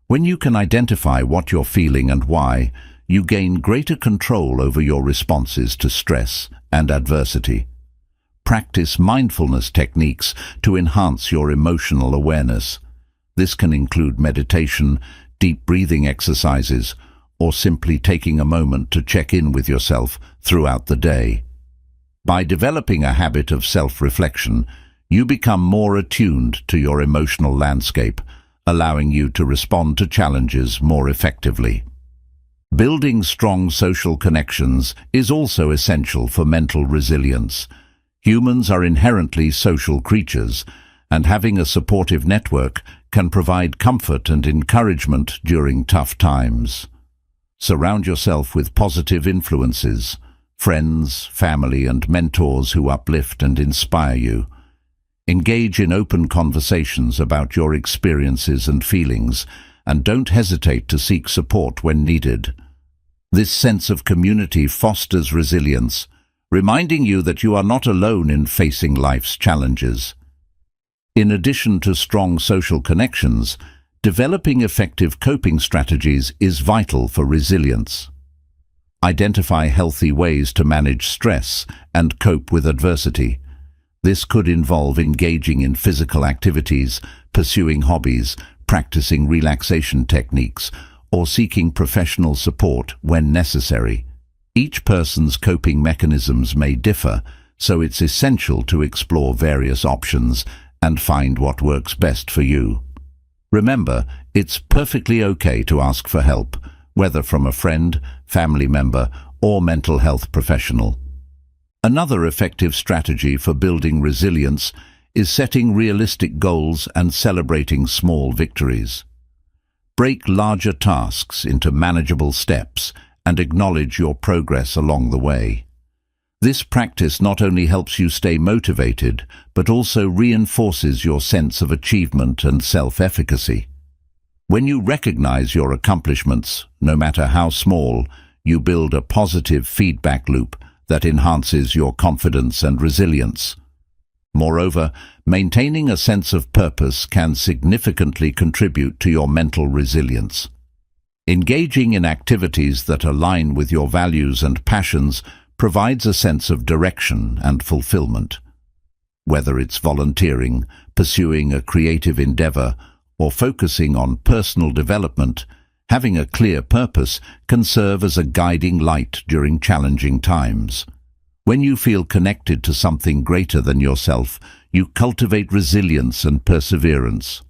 When you can identify what you're feeling and why, you gain greater control over your responses to stress and adversity. Practice mindfulness techniques to enhance your emotional awareness. This can include meditation, deep breathing exercises, or simply taking a moment to check in with yourself throughout the day. By developing a habit of self-reflection, you become more attuned to your emotional landscape, allowing you to respond to challenges more effectively. Building strong social connections is also essential for mental resilience. Humans are inherently social creatures, and having a supportive network can provide comfort and encouragement during tough times. Surround yourself with positive influences, friends, family, and mentors who uplift and inspire you. Engage in open conversations about your experiences and feelings, and don't hesitate to seek support when needed. This sense of community fosters resilience, reminding you that you are not alone in facing life's challenges. In addition to strong social connections, developing effective coping strategies is vital for resilience. Identify healthy ways to manage stress and cope with adversity. This could involve engaging in physical activities, pursuing hobbies, practicing relaxation techniques, or seeking professional support when necessary. Each person's coping mechanisms may differ, so it's essential to explore various options and find what works best for you. Remember, it's perfectly okay to ask for help, whether from a friend, family member, or mental health professional. Another effective strategy for building resilience is setting realistic goals and celebrating small victories. Break larger tasks into manageable steps and acknowledge your progress along the way. This practice not only helps you stay motivated, but also reinforces your sense of achievement and self-efficacy. When you recognize your accomplishments, no matter how small, you build a positive feedback loop that enhances your confidence and resilience. Moreover, maintaining a sense of purpose can significantly contribute to your mental resilience. Engaging in activities that align with your values and passions provides a sense of direction and fulfillment. Whether it's volunteering, pursuing a creative endeavor, or focusing on personal development, having a clear purpose can serve as a guiding light during challenging times. When you feel connected to something greater than yourself, you cultivate resilience and perseverance.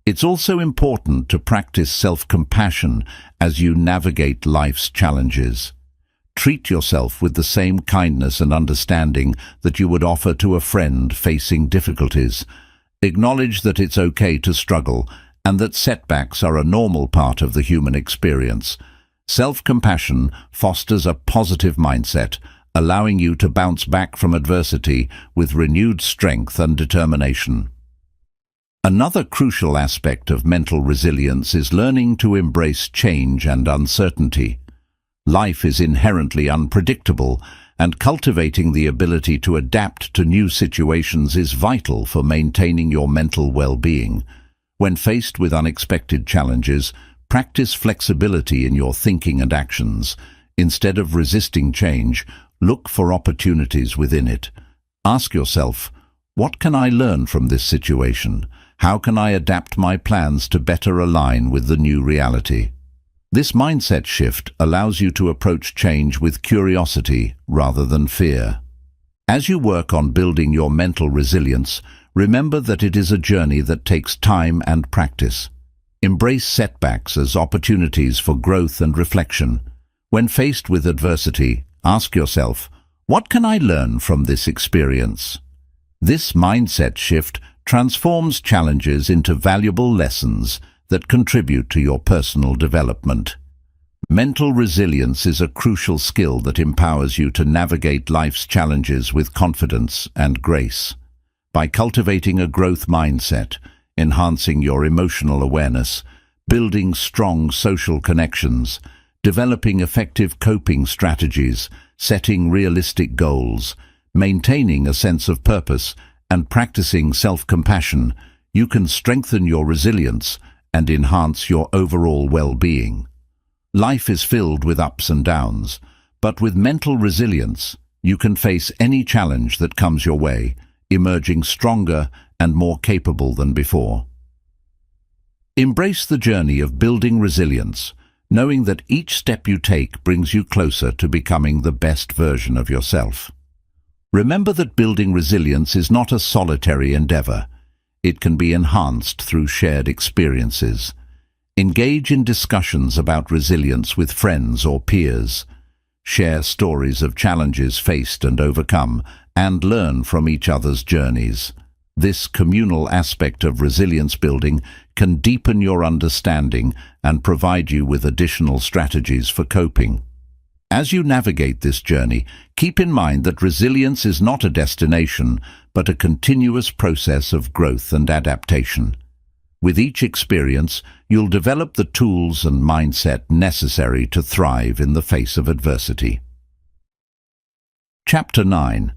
It's also important to practice self-compassion as you navigate life's challenges. Treat yourself with the same kindness and understanding that you would offer to a friend facing difficulties. Acknowledge that it's okay to struggle and that setbacks are a normal part of the human experience. Self-compassion fosters a positive mindset, allowing you to bounce back from adversity with renewed strength and determination. Another crucial aspect of mental resilience is learning to embrace change and uncertainty. Life is inherently unpredictable, and cultivating the ability to adapt to new situations is vital for maintaining your mental well-being. When faced with unexpected challenges, practice flexibility in your thinking and actions. Instead of resisting change, look for opportunities within it. Ask yourself, what can I learn from this situation? How can I adapt my plans to better align with the new reality? This mindset shift allows you to approach change with curiosity rather than fear. As you work on building your mental resilience, remember that it is a journey that takes time and practice. Embrace setbacks as opportunities for growth and reflection. When faced with adversity, ask yourself, what can I learn from this experience? This mindset shift transforms challenges into valuable lessons that contribute to your personal development. Mental resilience is a crucial skill that empowers you to navigate life's challenges with confidence and grace. By cultivating a growth mindset, enhancing your emotional awareness, building strong social connections, developing effective coping strategies, setting realistic goals, maintaining a sense of purpose, and practicing self-compassion, you can strengthen your resilience and enhance your overall well-being. Life is filled with ups and downs, but with mental resilience, you can face any challenge that comes your way, emerging stronger and more capable than before. Embrace the journey of building resilience, knowing that each step you take brings you closer to becoming the best version of yourself. Remember that building resilience is not a solitary endeavor. It can be enhanced through shared experiences. Engage in discussions about resilience with friends or peers. Share stories of challenges faced and overcome, and learn from each other's journeys. This communal aspect of resilience building can deepen your understanding and provide you with additional strategies for coping. As you navigate this journey, keep in mind that resilience is not a destination, but a continuous process of growth and adaptation. With each experience, you'll develop the tools and mindset necessary to thrive in the face of adversity. Chapter 9.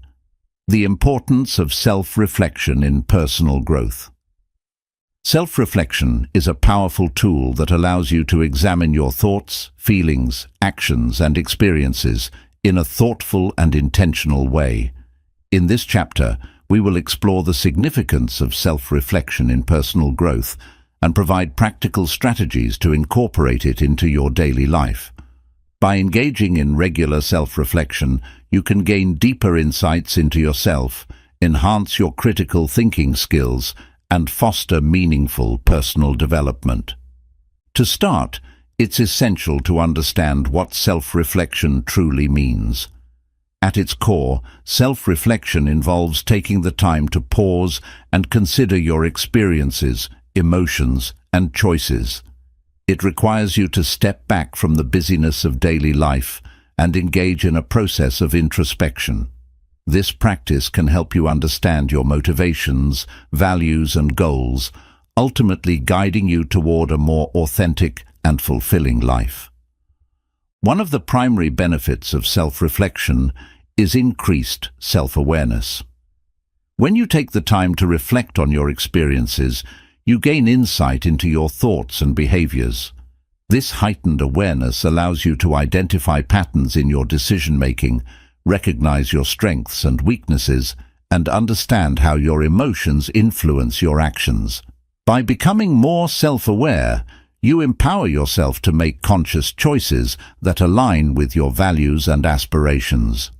The importance of self-reflection in personal growth. Self-reflection is a powerful tool that allows you to examine your thoughts, feelings, actions, and experiences in a thoughtful and intentional way. In this chapter, we will explore the significance of self-reflection in personal growth and provide practical strategies to incorporate it into your daily life. By engaging in regular self-reflection, you can gain deeper insights into yourself, enhance your critical thinking skills, and foster meaningful personal development. To start, it's essential to understand what self-reflection truly means. At its core, self-reflection involves taking the time to pause and consider your experiences, emotions, and choices. It requires you to step back from the busyness of daily life and engage in a process of introspection. This practice can help you understand your motivations, values, and goals, ultimately guiding you toward a more authentic and fulfilling life. One of the primary benefits of self-reflection is increased self-awareness. When you take the time to reflect on your experiences, you gain insight into your thoughts and behaviors. This heightened awareness allows you to identify patterns in your decision-making, recognize your strengths and weaknesses, and understand how your emotions influence your actions. By becoming more self-aware, you empower yourself to make conscious choices that align with your values and aspirations.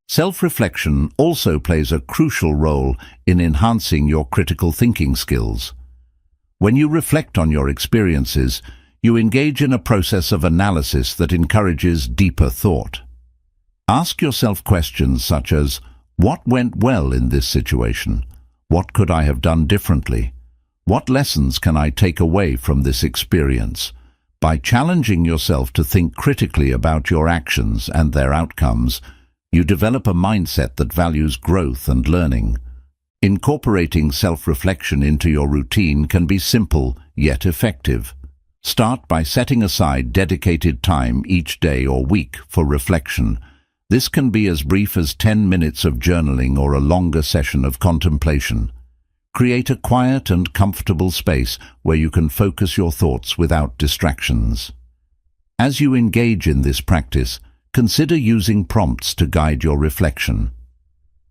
Self-reflection also plays a crucial role in enhancing your critical thinking skills. When you reflect on your experiences, you engage in a process of analysis that encourages deeper thought. Ask yourself questions such as, what went well in this situation? What could I have done differently? What lessons can I take away from this experience? By challenging yourself to think critically about your actions and their outcomes, you develop a mindset that values growth and learning. Incorporating self-reflection into your routine can be simple yet effective. Start by setting aside dedicated time each day or week for reflection. This can be as brief as 10 minutes of journaling or a longer session of contemplation. Create a quiet and comfortable space where you can focus your thoughts without distractions. As you engage in this practice, consider using prompts to guide your reflection.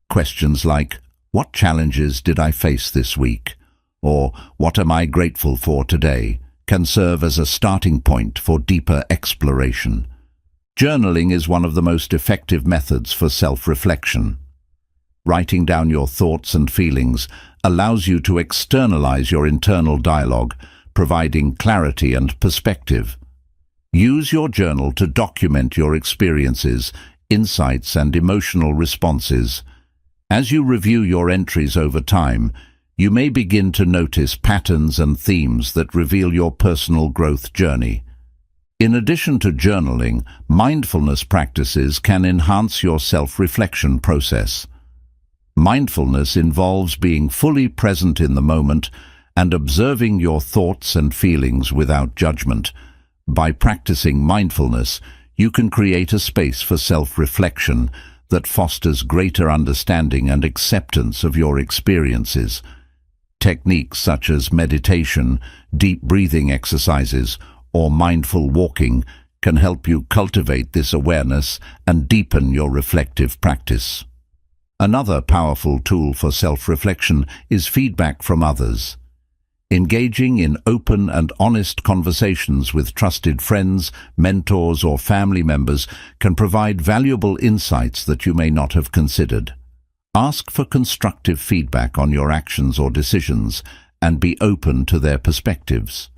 Questions like, what challenges did I face this week? Or, what am I grateful for today? Can serve as a starting point for deeper exploration. Journaling is one of the most effective methods for self-reflection. Writing down your thoughts and feelings allows you to externalize your internal dialogue, providing clarity and perspective. Use your journal to document your experiences, insights, and emotional responses. As you review your entries over time, you may begin to notice patterns and themes that reveal your personal growth journey. In addition to journaling, mindfulness practices can enhance your self-reflection process. Mindfulness involves being fully present in the moment and observing your thoughts and feelings without judgment. By practicing mindfulness, you can create a space for self-reflection that fosters greater understanding and acceptance of your experiences. Techniques such as meditation, deep breathing exercises, or mindful walking can help you cultivate this awareness and deepen your reflective practice. Another powerful tool for self-reflection is feedback from others. Engaging in open and honest conversations with trusted friends, mentors, or family members can provide valuable insights that you may not have considered. Ask for constructive feedback on your actions or decisions and be open to their perspectives.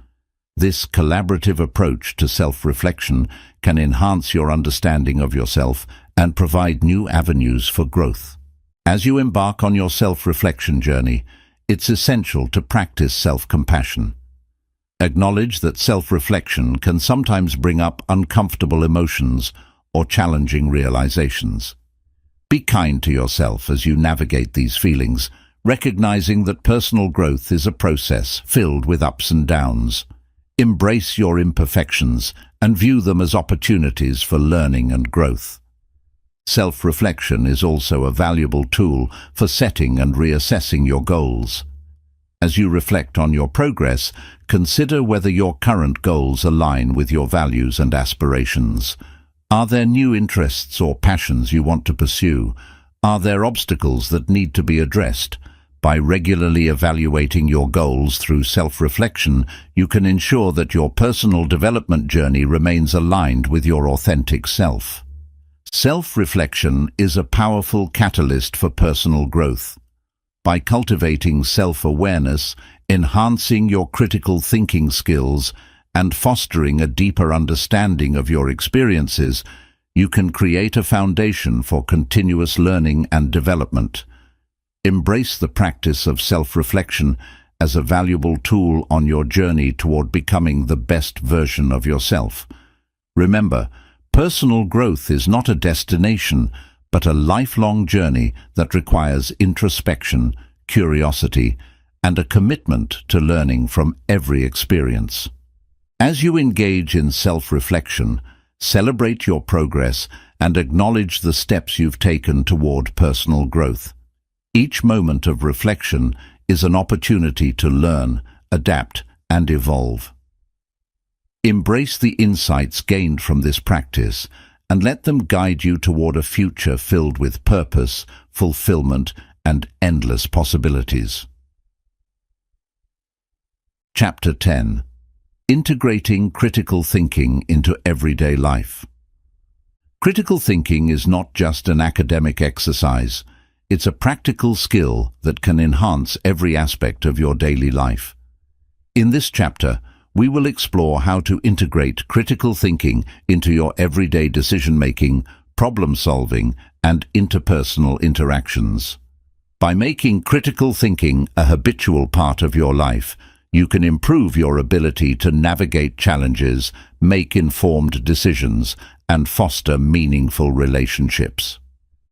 This collaborative approach to self-reflection can enhance your understanding of yourself and provide new avenues for growth. As you embark on your self-reflection journey, it's essential to practice self-compassion. Acknowledge that self-reflection can sometimes bring up uncomfortable emotions or challenging realizations. Be kind to yourself as you navigate these feelings, recognizing that personal growth is a process filled with ups and downs. Embrace your imperfections and view them as opportunities for learning and growth. Self-reflection is also a valuable tool for setting and reassessing your goals. As you reflect on your progress, consider whether your current goals align with your values and aspirations. Are there new interests or passions you want to pursue? Are there obstacles that need to be addressed? By regularly evaluating your goals through self-reflection, you can ensure that your personal development journey remains aligned with your authentic self. Self-reflection is a powerful catalyst for personal growth. By cultivating self-awareness, enhancing your critical thinking skills, and fostering a deeper understanding of your experiences, you can create a foundation for continuous learning and development. Embrace the practice of self-reflection as a valuable tool on your journey toward becoming the best version of yourself. Remember, personal growth is not a destination, but a lifelong journey that requires introspection, curiosity, and a commitment to learning from every experience. As you engage in self-reflection, celebrate your progress and acknowledge the steps you've taken toward personal growth. Each moment of reflection is an opportunity to learn, adapt, and evolve. Embrace the insights gained from this practice and let them guide you toward a future filled with purpose, fulfillment, and endless possibilities. Chapter 10. Integrating critical thinking into everyday life. Critical thinking is not just an academic exercise. It's a practical skill that can enhance every aspect of your daily life. In this chapter, we will explore how to integrate critical thinking into your everyday decision-making, problem-solving, and interpersonal interactions. By making critical thinking a habitual part of your life, you can improve your ability to navigate challenges, make informed decisions, and foster meaningful relationships.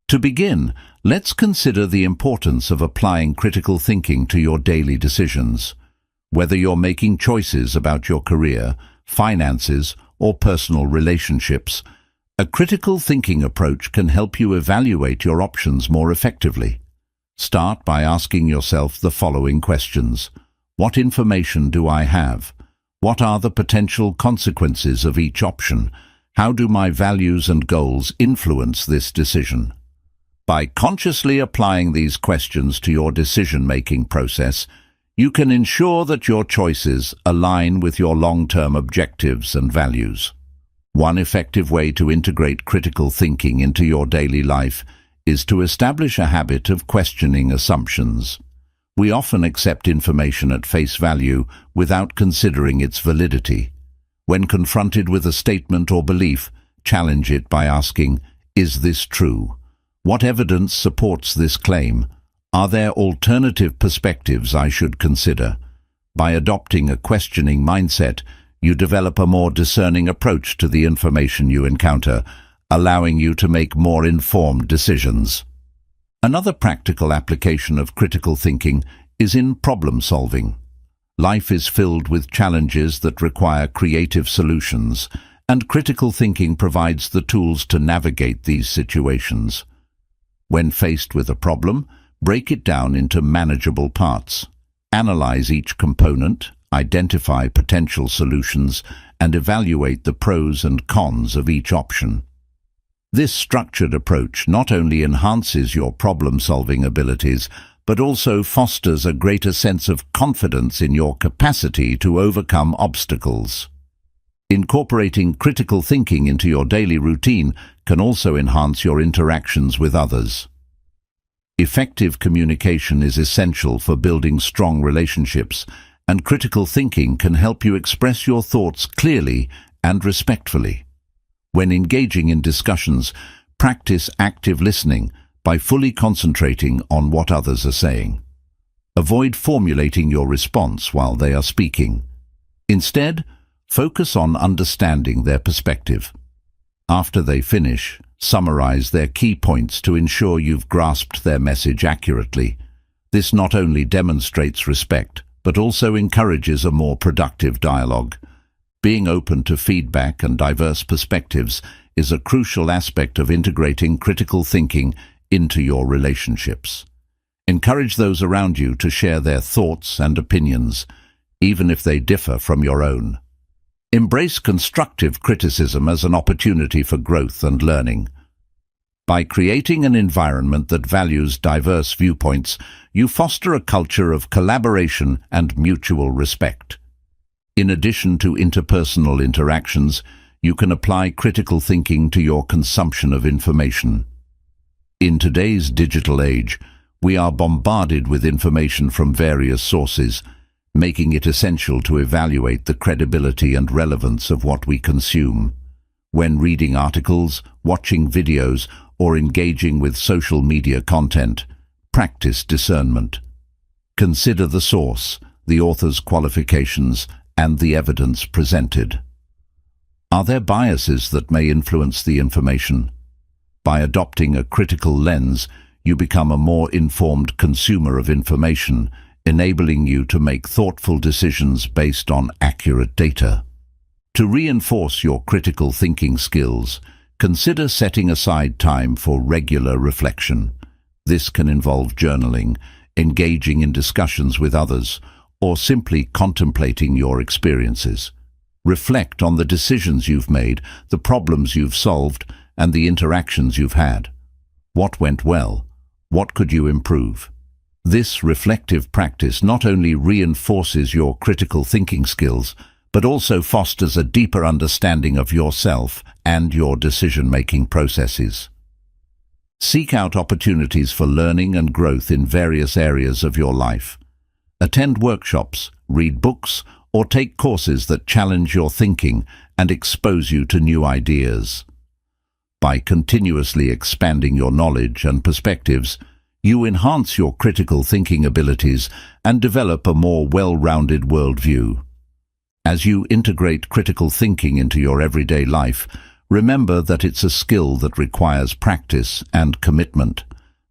To begin, let's consider the importance of applying critical thinking to your daily decisions. Whether you're making choices about your career, finances, or personal relationships, a critical thinking approach can help you evaluate your options more effectively. Start by asking yourself the following questions. What information do I have? What are the potential consequences of each option? How do my values and goals influence this decision? By consciously applying these questions to your decision-making process, you can ensure that your choices align with your long-term objectives and values. One effective way to integrate critical thinking into your daily life is to establish a habit of questioning assumptions. We often accept information at face value without considering its validity. When confronted with a statement or belief, challenge it by asking, "Is this true? What evidence supports this claim? Are there alternative perspectives I should consider?" By adopting a questioning mindset, you develop a more discerning approach to the information you encounter, allowing you to make more informed decisions. Another practical application of critical thinking is in problem solving. Life is filled with challenges that require creative solutions, and critical thinking provides the tools to navigate these situations. When faced with a problem, break it down into manageable parts. Analyze each component, identify potential solutions, and evaluate the pros and cons of each option. This structured approach not only enhances your problem-solving abilities, but also fosters a greater sense of confidence in your capacity to overcome obstacles. Incorporating critical thinking into your daily routine can also enhance your interactions with others. Effective communication is essential for building strong relationships, and critical thinking can help you express your thoughts clearly and respectfully. When engaging in discussions, practice active listening by fully concentrating on what others are saying. Avoid formulating your response while they are speaking. Instead, focus on understanding their perspective. After they finish, summarize their key points to ensure you've grasped their message accurately. This not only demonstrates respect, but also encourages a more productive dialogue. Being open to feedback and diverse perspectives is a crucial aspect of integrating critical thinking into your relationships. Encourage those around you to share their thoughts and opinions, even if they differ from your own. Embrace constructive criticism as an opportunity for growth and learning. By creating an environment that values diverse viewpoints, you foster a culture of collaboration and mutual respect. In addition to interpersonal interactions, you can apply critical thinking to your consumption of information. In today's digital age, we are bombarded with information from various sources, making it essential to evaluate the credibility and relevance of what we consume. When reading articles, watching videos, or engaging with social media content, practice discernment. Consider the source, the author's qualifications, and the evidence presented. Are there biases that may influence the information? By adopting a critical lens, you become a more informed consumer of information, enabling you to make thoughtful decisions based on accurate data. To reinforce your critical thinking skills, consider setting aside time for regular reflection. This can involve journaling, engaging in discussions with others, or simply contemplating your experiences. Reflect on the decisions you've made, the problems you've solved, and the interactions you've had. What went well? What could you improve? This reflective practice not only reinforces your critical thinking skills, but also fosters a deeper understanding of yourself and your decision-making processes. Seek out opportunities for learning and growth in various areas of your life. Attend workshops, read books, or take courses that challenge your thinking and expose you to new ideas. By continuously expanding your knowledge and perspectives, you enhance your critical thinking abilities and develop a more well-rounded worldview. As you integrate critical thinking into your everyday life, remember that it's a skill that requires practice and commitment.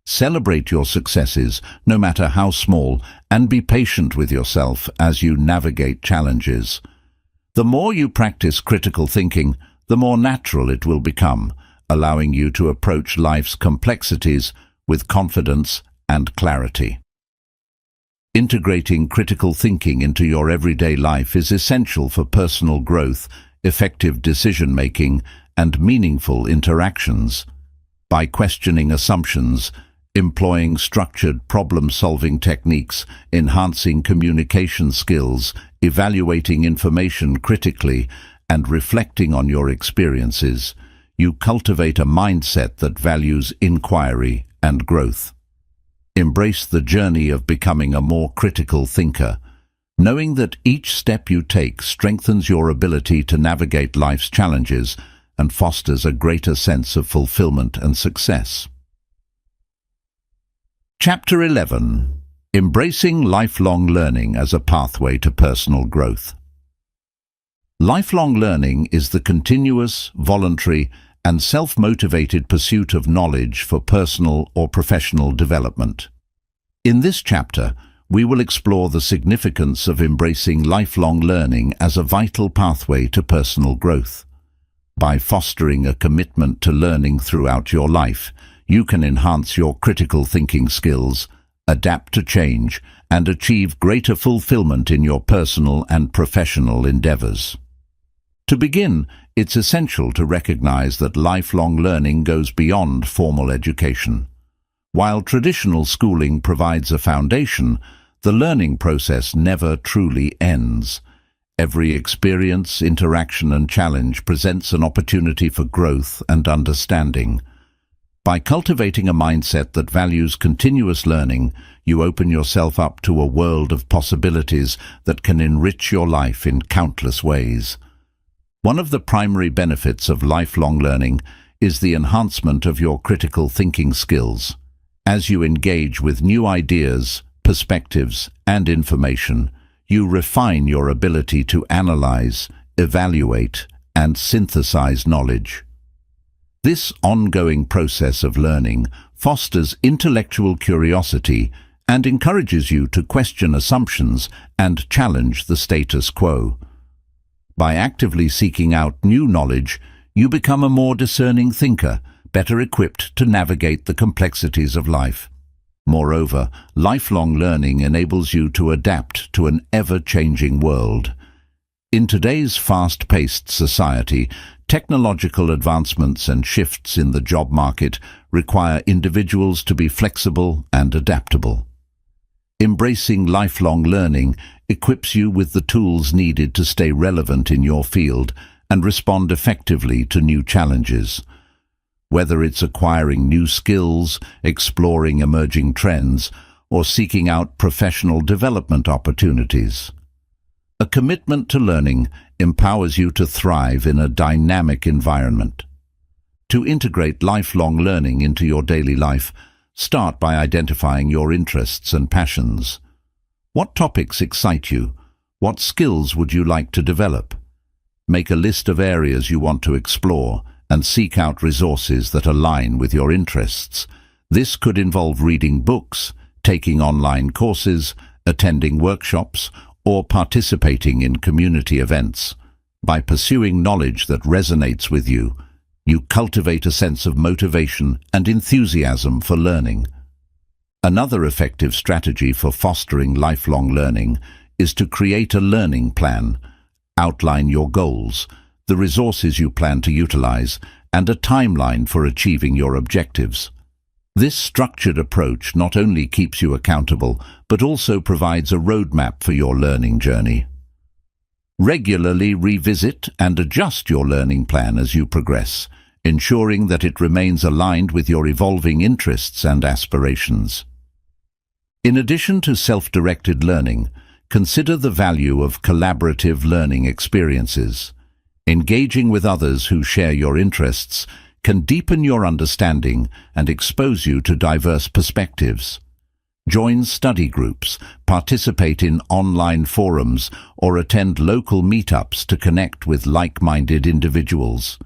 Celebrate your successes, no matter how small, and be patient with yourself as you navigate challenges. The more you practice critical thinking, the more natural it will become, allowing you to approach life's complexities with confidence and clarity. Integrating critical thinking into your everyday life is essential for personal growth, effective decision-making, and meaningful interactions. By questioning assumptions, employing structured problem-solving techniques, enhancing communication skills, evaluating information critically, and reflecting on your experiences, you cultivate a mindset that values inquiry and growth. Embrace the journey of becoming a more critical thinker, knowing that each step you take strengthens your ability to navigate life's challenges and fosters a greater sense of fulfillment and success. Chapter 11. Embracing lifelong learning as a pathway to personal growth. Lifelong learning is the continuous, voluntary, and self-motivated pursuit of knowledge for personal or professional development. In this chapter, we will explore the significance of embracing lifelong learning as a vital pathway to personal growth. By fostering a commitment to learning throughout your life, you can enhance your critical thinking skills, adapt to change, and achieve greater fulfillment in your personal and professional endeavors. To begin, it's essential to recognize that lifelong learning goes beyond formal education. While traditional schooling provides a foundation, the learning process never truly ends. Every experience, interaction, and challenge presents an opportunity for growth and understanding. By cultivating a mindset that values continuous learning, you open yourself up to a world of possibilities that can enrich your life in countless ways. One of the primary benefits of lifelong learning is the enhancement of your critical thinking skills. As you engage with new ideas, perspectives, and information, you refine your ability to analyze, evaluate, and synthesize knowledge. This ongoing process of learning fosters intellectual curiosity and encourages you to question assumptions and challenge the status quo. By actively seeking out new knowledge, you become a more discerning thinker, better equipped to navigate the complexities of life. Moreover, lifelong learning enables you to adapt to an ever-changing world. In today's fast-paced society, technological advancements and shifts in the job market require individuals to be flexible and adaptable. Embracing lifelong learning equips you with the tools needed to stay relevant in your field and respond effectively to new challenges. Whether it's acquiring new skills, exploring emerging trends, or seeking out professional development opportunities. A commitment to learning empowers you to thrive in a dynamic environment. To integrate lifelong learning into your daily life, start by identifying your interests and passions. What topics excite you? What skills would you like to develop? Make a list of areas you want to explore and seek out resources that align with your interests. This could involve reading books, taking online courses, attending workshops, or participating in community events. By pursuing knowledge that resonates with you, you cultivate a sense of motivation and enthusiasm for learning. Another effective strategy for fostering lifelong learning is to create a learning plan. Outline your goals, the resources you plan to utilize, and a timeline for achieving your objectives. This structured approach not only keeps you accountable, but also provides a roadmap for your learning journey. Regularly revisit and adjust your learning plan as you progress, ensuring that it remains aligned with your evolving interests and aspirations. In addition to self-directed learning, consider the value of collaborative learning experiences. Engaging with others who share your interests can deepen your understanding and expose you to diverse perspectives. Join study groups, participate in online forums, or attend local meetups to connect with like-minded individuals.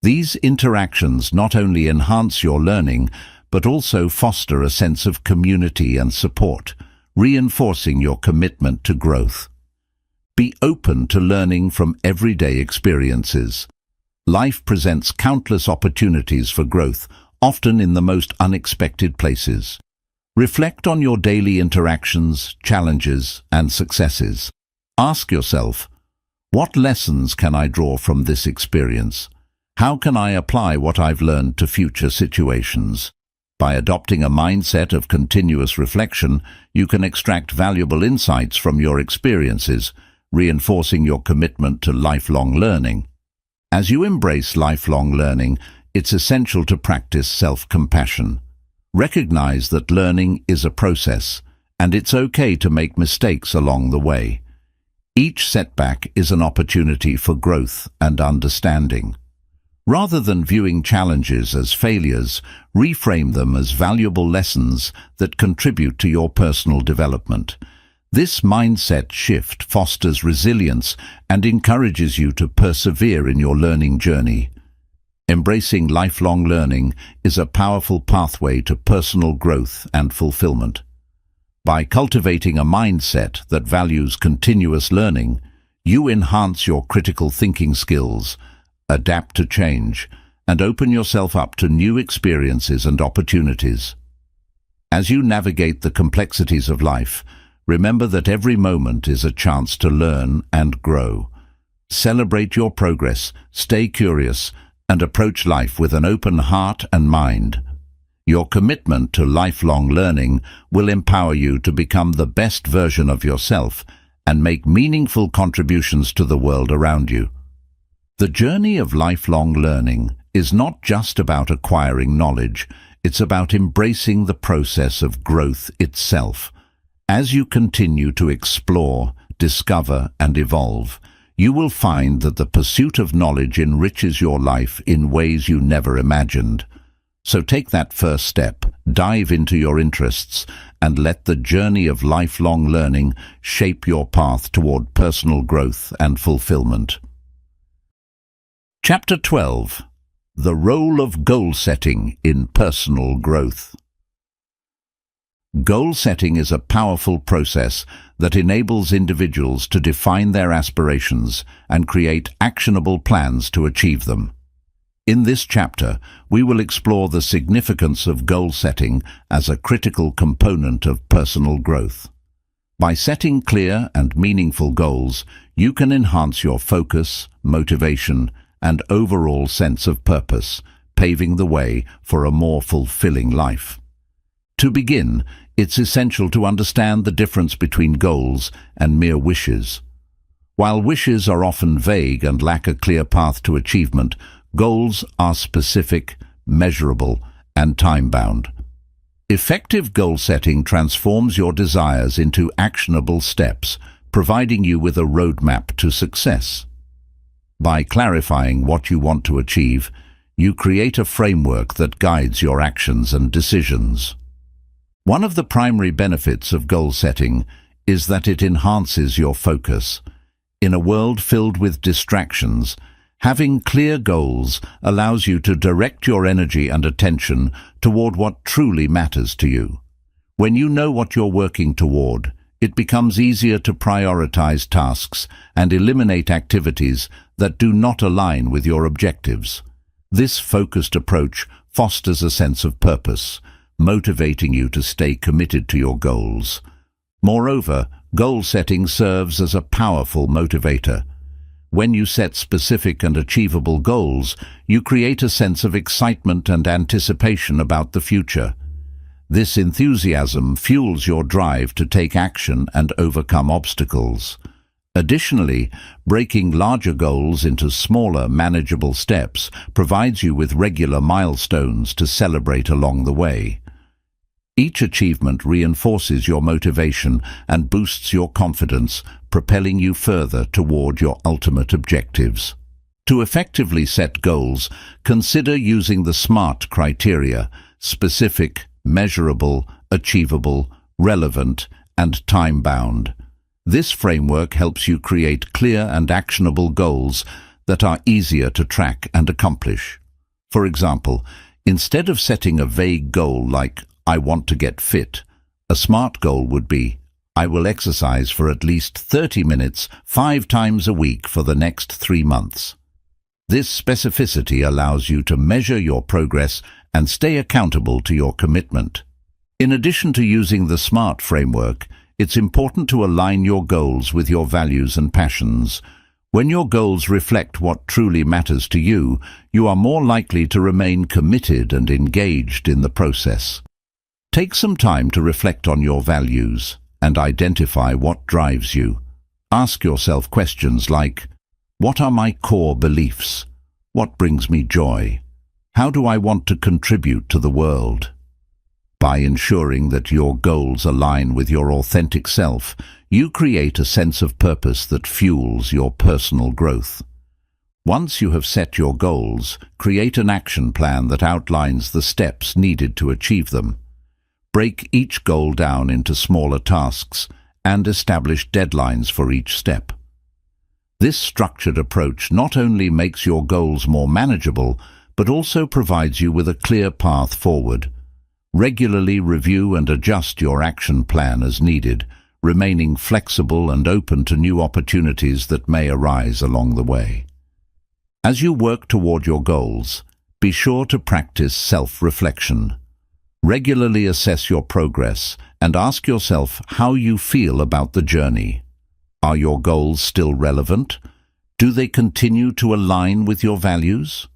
These interactions not only enhance your learning, but also foster a sense of community and support, reinforcing your commitment to growth. Be open to learning from everyday experiences. Life presents countless opportunities for growth, often in the most unexpected places. Reflect on your daily interactions, challenges, and successes. Ask yourself, what lessons can I draw from this experience? How can I apply what I've learned to future situations? By adopting a mindset of continuous reflection, you can extract valuable insights from your experiences, reinforcing your commitment to lifelong learning. As you embrace lifelong learning, it's essential to practice self-compassion. Recognize that learning is a process, and it's okay to make mistakes along the way. Each setback is an opportunity for growth and understanding. Rather than viewing challenges as failures, reframe them as valuable lessons that contribute to your personal development. This mindset shift fosters resilience and encourages you to persevere in your learning journey. Embracing lifelong learning is a powerful pathway to personal growth and fulfillment. By cultivating a mindset that values continuous learning, you enhance your critical thinking skills, adapt to change, and open yourself up to new experiences and opportunities. As you navigate the complexities of life, remember that every moment is a chance to learn and grow. Celebrate your progress, stay curious, and approach life with an open heart and mind. Your commitment to lifelong learning will empower you to become the best version of yourself and make meaningful contributions to the world around you. The journey of lifelong learning is not just about acquiring knowledge, it's about embracing the process of growth itself. As you continue to explore, discover, and evolve, you will find that the pursuit of knowledge enriches your life in ways you never imagined. So take that first step, dive into your interests, and let the journey of lifelong learning shape your path toward personal growth and fulfillment. Chapter 12. The Role of Goal Setting in Personal Growth. Goal setting is a powerful process that enables individuals to define their aspirations and create actionable plans to achieve them. In this chapter, we will explore the significance of goal setting as a critical component of personal growth. By setting clear and meaningful goals, you can enhance your focus, motivation, and overall sense of purpose, paving the way for a more fulfilling life. To begin, it's essential to understand the difference between goals and mere wishes. While wishes are often vague and lack a clear path to achievement, goals are specific, measurable, and time-bound. Effective goal setting transforms your desires into actionable steps, providing you with a roadmap to success. By clarifying what you want to achieve, you create a framework that guides your actions and decisions. One of the primary benefits of goal setting is that it enhances your focus. In a world filled with distractions, having clear goals allows you to direct your energy and attention toward what truly matters to you. When you know what you're working toward, it becomes easier to prioritize tasks and eliminate activities that do not align with your objectives. This focused approach fosters a sense of purpose, motivating you to stay committed to your goals. Moreover, goal setting serves as a powerful motivator. When you set specific and achievable goals, you create a sense of excitement and anticipation about the future. This enthusiasm fuels your drive to take action and overcome obstacles. Additionally, breaking larger goals into smaller, manageable steps provides you with regular milestones to celebrate along the way. Each achievement reinforces your motivation and boosts your confidence, propelling you further toward your ultimate objectives. To effectively set goals, consider using the SMART criteria: specific, measurable, achievable, relevant, and time-bound. This framework helps you create clear and actionable goals that are easier to track and accomplish. For example, instead of setting a vague goal like, "I want to get fit," a SMART goal would be, "I will exercise for at least 30 minutes 5 times a week for the next 3 months." This specificity allows you to measure your progress and stay accountable to your commitment. In addition to using the SMART framework, it's important to align your goals with your values and passions. When your goals reflect what truly matters to you, you are more likely to remain committed and engaged in the process. Take some time to reflect on your values and identify what drives you. Ask yourself questions like, what are my core beliefs? What brings me joy? How do I want to contribute to the world? By ensuring that your goals align with your authentic self, you create a sense of purpose that fuels your personal growth. Once you have set your goals, create an action plan that outlines the steps needed to achieve them. Break each goal down into smaller tasks and establish deadlines for each step. This structured approach not only makes your goals more manageable, but also provides you with a clear path forward. Regularly review and adjust your action plan as needed, remaining flexible and open to new opportunities that may arise along the way. As you work toward your goals, be sure to practice self-reflection. Regularly assess your progress and ask yourself how you feel about the journey. Are your goals still relevant? Do they continue to align with your values?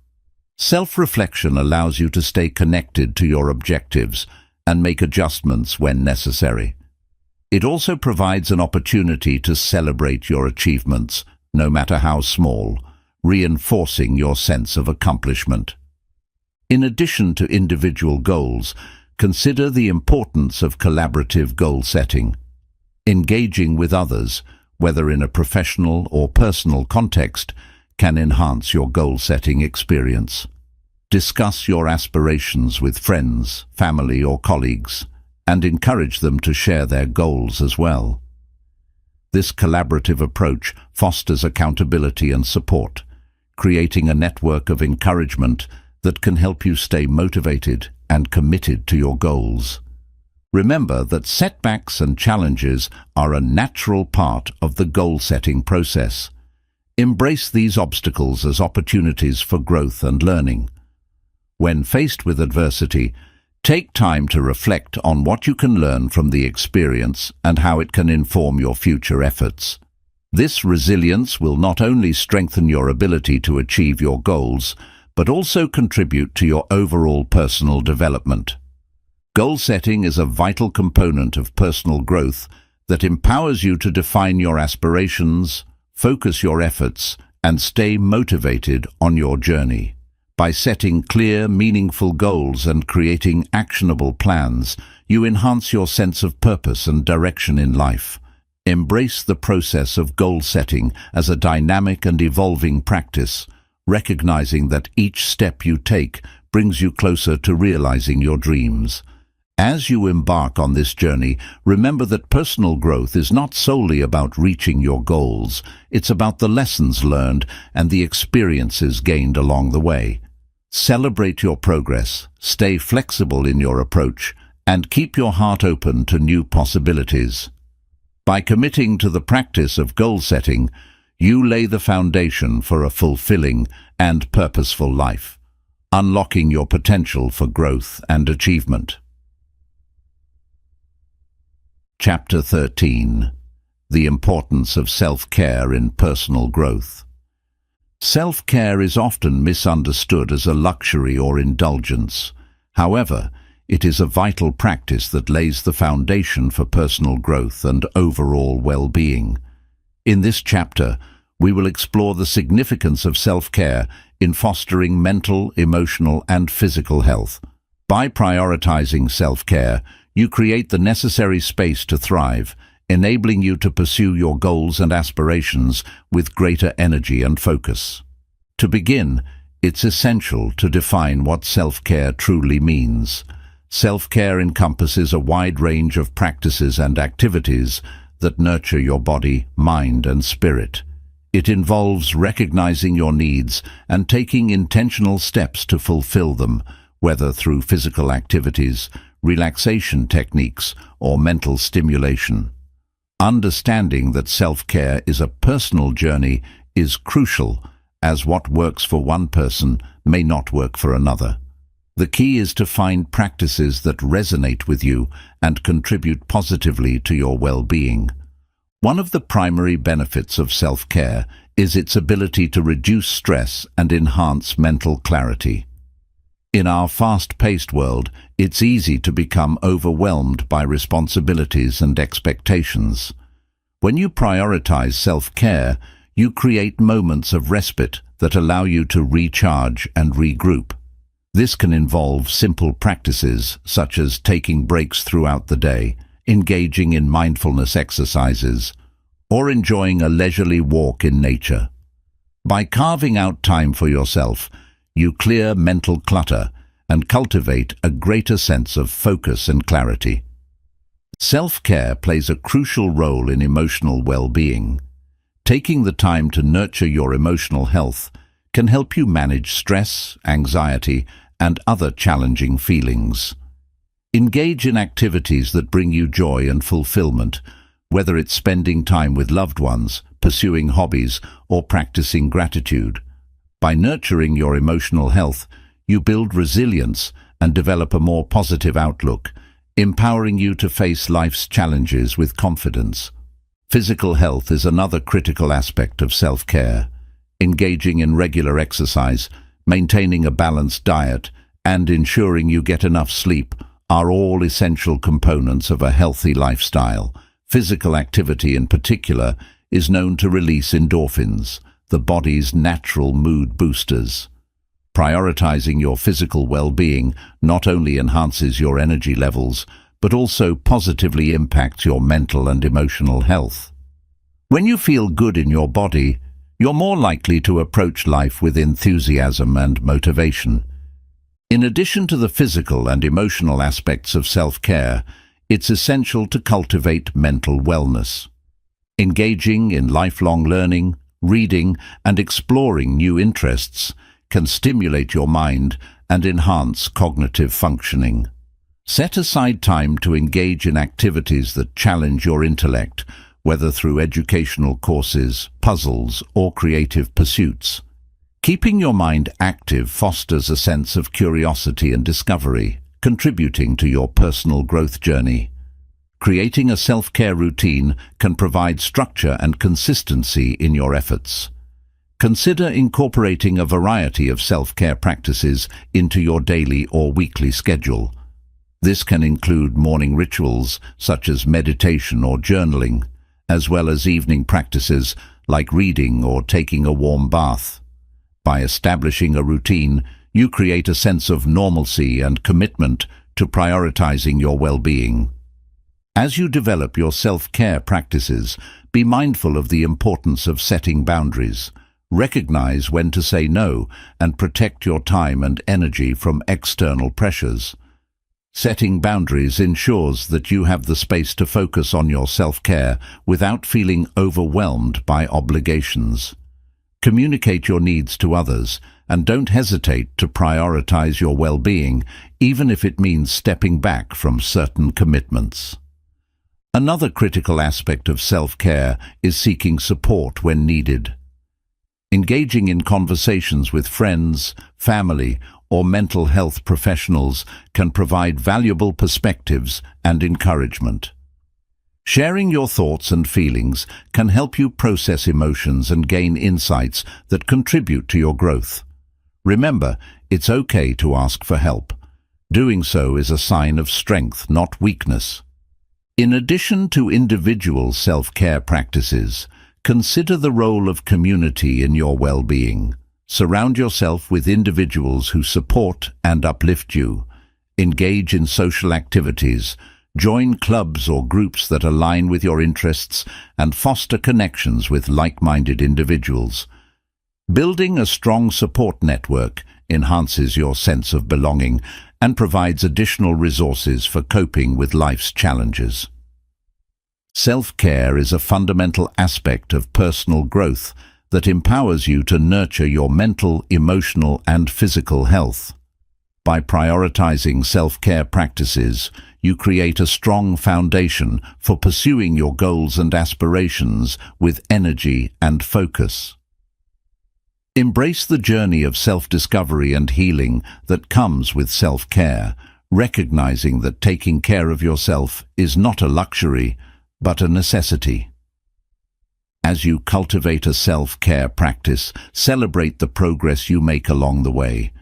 Self-reflection allows you to stay connected to your objectives and make adjustments when necessary. It also provides an opportunity to celebrate your achievements, no matter how small, reinforcing your sense of accomplishment. In addition to individual goals, consider the importance of collaborative goal setting. Engaging with others, whether in a professional or personal context, can enhance your goal-setting experience. Discuss your aspirations with friends, family, or colleagues, and encourage them to share their goals as well. This collaborative approach fosters accountability and support, creating a network of encouragement that can help you stay motivated and committed to your goals. Remember that setbacks and challenges are a natural part of the goal-setting process. Embrace these obstacles as opportunities for growth and learning. When faced with adversity, take time to reflect on what you can learn from the experience and how it can inform your future efforts. This resilience will not only strengthen your ability to achieve your goals, but also contribute to your overall personal development. Goal setting is a vital component of personal growth that empowers you to define your aspirations, focus your efforts, and stay motivated on your journey. By setting clear, meaningful goals and creating actionable plans, you enhance your sense of purpose and direction in life. Embrace the process of goal setting as a dynamic and evolving practice, recognizing that each step you take brings you closer to realizing your dreams. As you embark on this journey, remember that personal growth is not solely about reaching your goals. It's about the lessons learned and the experiences gained along the way. Celebrate your progress, stay flexible in your approach, and keep your heart open to new possibilities. By committing to the practice of goal setting, you lay the foundation for a fulfilling and purposeful life, unlocking your potential for growth and achievement. Chapter 13. The Importance of Self-Care in Personal Growth. Self-care is often misunderstood as a luxury or indulgence. However, it is a vital practice that lays the foundation for personal growth and overall well-being. In this chapter, we will explore the significance of self-care in fostering mental, emotional, and physical health. By prioritizing self-care, you create the necessary space to thrive, enabling you to pursue your goals and aspirations with greater energy and focus. To begin, it's essential to define what self-care truly means. Self-care encompasses a wide range of practices and activities that nurture your body, mind, and spirit. It involves recognizing your needs and taking intentional steps to fulfill them, whether through physical activities, relaxation techniques, or mental stimulation. Understanding that self-care is a personal journey is crucial, as what works for one person may not work for another. The key is to find practices that resonate with you and contribute positively to your well-being. One of the primary benefits of self-care is its ability to reduce stress and enhance mental clarity. In our fast-paced world, it's easy to become overwhelmed by responsibilities and expectations. When you prioritize self-care, you create moments of respite that allow you to recharge and regroup. This can involve simple practices such as taking breaks throughout the day, engaging in mindfulness exercises, or enjoying a leisurely walk in nature. By carving out time for yourself, you clear mental clutter and cultivate a greater sense of focus and clarity. Self-care plays a crucial role in emotional well-being. Taking the time to nurture your emotional health can help you manage stress, anxiety, and other challenging feelings. Engage in activities that bring you joy and fulfillment, whether it's spending time with loved ones, pursuing hobbies, or practicing gratitude. By nurturing your emotional health, you build resilience and develop a more positive outlook, empowering you to face life's challenges with confidence. Physical health is another critical aspect of self-care. Engaging in regular exercise, maintaining a balanced diet, and ensuring you get enough sleep are all essential components of a healthy lifestyle. Physical activity in particular is known to release endorphins, the body's natural mood boosters. Prioritizing your physical well-being not only enhances your energy levels, but also positively impacts your mental and emotional health. When you feel good in your body, you're more likely to approach life with enthusiasm and motivation. In addition to the physical and emotional aspects of self-care, it's essential to cultivate mental wellness. Engaging in lifelong learning, reading, and exploring new interests can stimulate your mind and enhance cognitive functioning. Set aside time to engage in activities that challenge your intellect, whether through educational courses, puzzles, or creative pursuits. Keeping your mind active fosters a sense of curiosity and discovery, contributing to your personal growth journey. Creating a self-care routine can provide structure and consistency in your efforts. Consider incorporating a variety of self-care practices into your daily or weekly schedule. This can include morning rituals such as meditation or journaling, as well as evening practices like reading or taking a warm bath. By establishing a routine, you create a sense of normalcy and commitment to prioritizing your well-being. As you develop your self-care practices, be mindful of the importance of setting boundaries. Recognize when to say no and protect your time and energy from external pressures. Setting boundaries ensures that you have the space to focus on your self-care without feeling overwhelmed by obligations. Communicate your needs to others and don't hesitate to prioritize your well-being, even if it means stepping back from certain commitments. Another critical aspect of self-care is seeking support when needed. Engaging in conversations with friends, family, or mental health professionals can provide valuable perspectives and encouragement. Sharing your thoughts and feelings can help you process emotions and gain insights that contribute to your growth. Remember, it's okay to ask for help. Doing so is a sign of strength, not weakness. In addition to individual self-care practices, consider the role of community in your well-being. Surround yourself with individuals who support and uplift you. Engage in social activities. Join clubs or groups that align with your interests and foster connections with like-minded individuals. Building a strong support network enhances your sense of belonging and provides additional resources for coping with life's challenges. Self-care is a fundamental aspect of personal growth that empowers you to nurture your mental, emotional, and physical health. By prioritizing self-care practices, you create a strong foundation for pursuing your goals and aspirations with energy and focus. Embrace the journey of self-discovery and healing that comes with self-care, recognizing that taking care of yourself is not a luxury, but a necessity. As you cultivate a self-care practice, celebrate the progress you make along the way.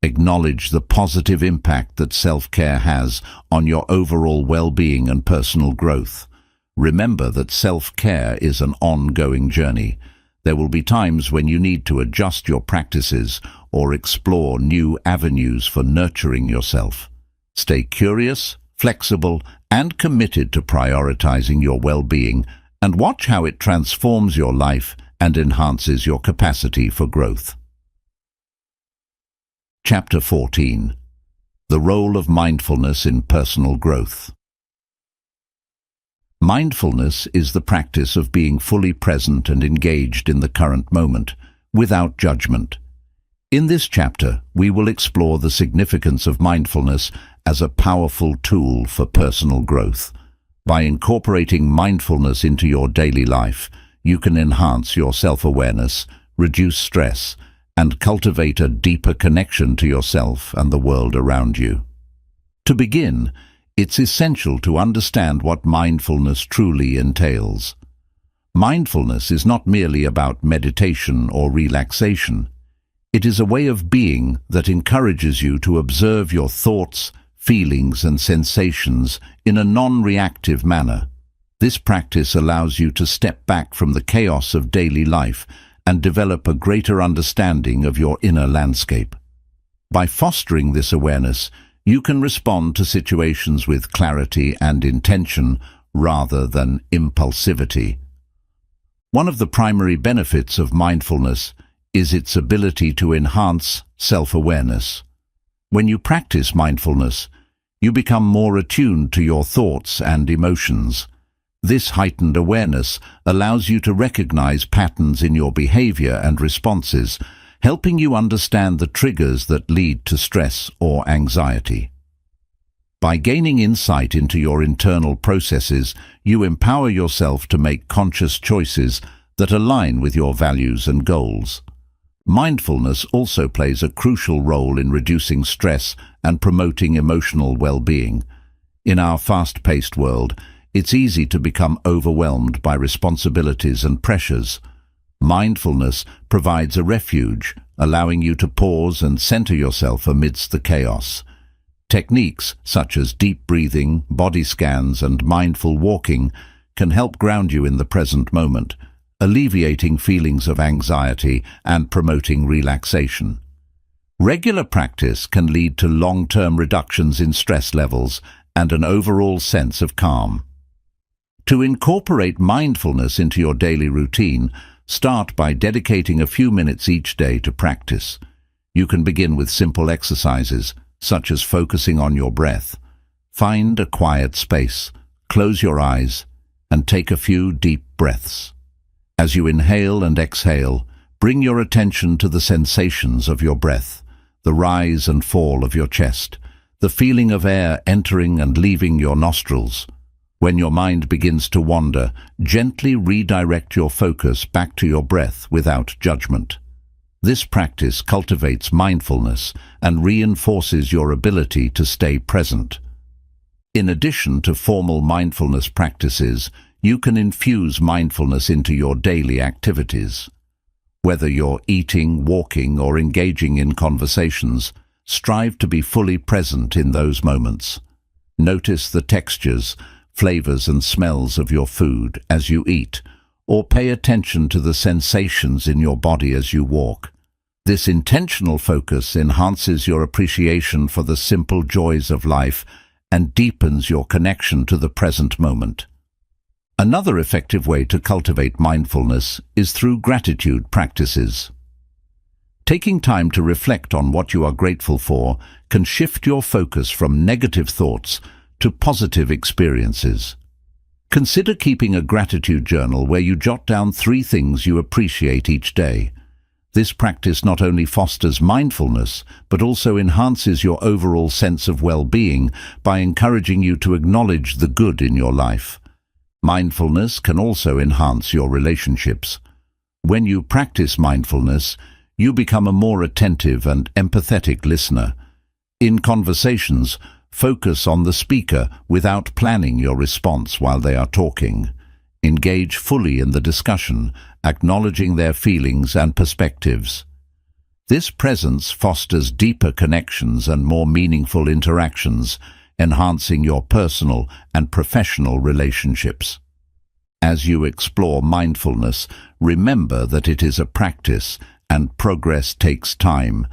Acknowledge the positive impact that self-care has on your overall well-being and personal growth. Remember that self-care is an ongoing journey. There will be times when you need to adjust your practices or explore new avenues for nurturing yourself. Stay curious, flexible, and committed to prioritizing your well-being, and watch how it transforms your life and enhances your capacity for growth. Chapter 14. The Role of Mindfulness in Personal Growth. Mindfulness is the practice of being fully present and engaged in the current moment, without judgment. In this chapter, we will explore the significance of mindfulness as a powerful tool for personal growth. By incorporating mindfulness into your daily life, you can enhance your self-awareness, reduce stress, and cultivate a deeper connection to yourself and the world around you. To begin, it's essential to understand what mindfulness truly entails. Mindfulness is not merely about meditation or relaxation. It is a way of being that encourages you to observe your thoughts, feelings, and sensations in a non-reactive manner. This practice allows you to step back from the chaos of daily life and develop a greater understanding of your inner landscape. By fostering this awareness, you can respond to situations with clarity and intention rather than impulsivity. One of the primary benefits of mindfulness is its ability to enhance self-awareness. When you practice mindfulness, you become more attuned to your thoughts and emotions. This heightened awareness allows you to recognize patterns in your behavior and responses, helping you understand the triggers that lead to stress or anxiety. By gaining insight into your internal processes, you empower yourself to make conscious choices that align with your values and goals. Mindfulness also plays a crucial role in reducing stress and promoting emotional well-being. In our fast-paced world, it's easy to become overwhelmed by responsibilities and pressures. Mindfulness provides a refuge, allowing you to pause and center yourself amidst the chaos. Techniques such as deep breathing, body scans, and mindful walking can help ground you in the present moment, alleviating feelings of anxiety and promoting relaxation. Regular practice can lead to long-term reductions in stress levels and an overall sense of calm. To incorporate mindfulness into your daily routine, start by dedicating a few minutes each day to practice. You can begin with simple exercises, such as focusing on your breath. Find a quiet space, close your eyes, and take a few deep breaths. As you inhale and exhale, bring your attention to the sensations of your breath, the rise and fall of your chest, the feeling of air entering and leaving your nostrils. When your mind begins to wander, gently redirect your focus back to your breath without judgment. This practice cultivates mindfulness and reinforces your ability to stay present. In addition to formal mindfulness practices, you can infuse mindfulness into your daily activities. Whether you're eating, walking, or engaging in conversations, strive to be fully present in those moments. Notice the textures, flavors, and smells of your food as you eat, or pay attention to the sensations in your body as you walk. This intentional focus enhances your appreciation for the simple joys of life and deepens your connection to the present moment. Another effective way to cultivate mindfulness is through gratitude practices. Taking time to reflect on what you are grateful for can shift your focus from negative thoughts to positive experiences. Consider keeping a gratitude journal where you jot down 3 things you appreciate each day. This practice not only fosters mindfulness, but also enhances your overall sense of well-being by encouraging you to acknowledge the good in your life. Mindfulness can also enhance your relationships. When you practice mindfulness, you become a more attentive and empathetic listener. In conversations, focus on the speaker without planning your response while they are talking. Engage fully in the discussion, acknowledging their feelings and perspectives. This presence fosters deeper connections and more meaningful interactions, enhancing your personal and professional relationships. As you explore mindfulness, remember that it is a practice and progress takes time.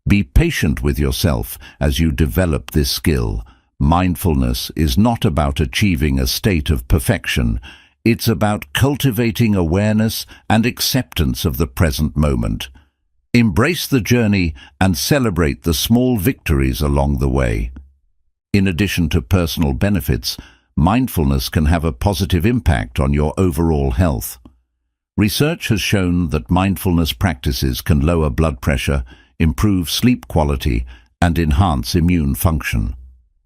Be patient with yourself as you develop this skill. Mindfulness is not about achieving a state of perfection. It's about cultivating awareness and acceptance of the present moment. Embrace the journey and celebrate the small victories along the way. In addition to personal benefits, mindfulness can have a positive impact on your overall health. Research has shown that mindfulness practices can lower blood pressure, improve sleep quality, and enhance immune function.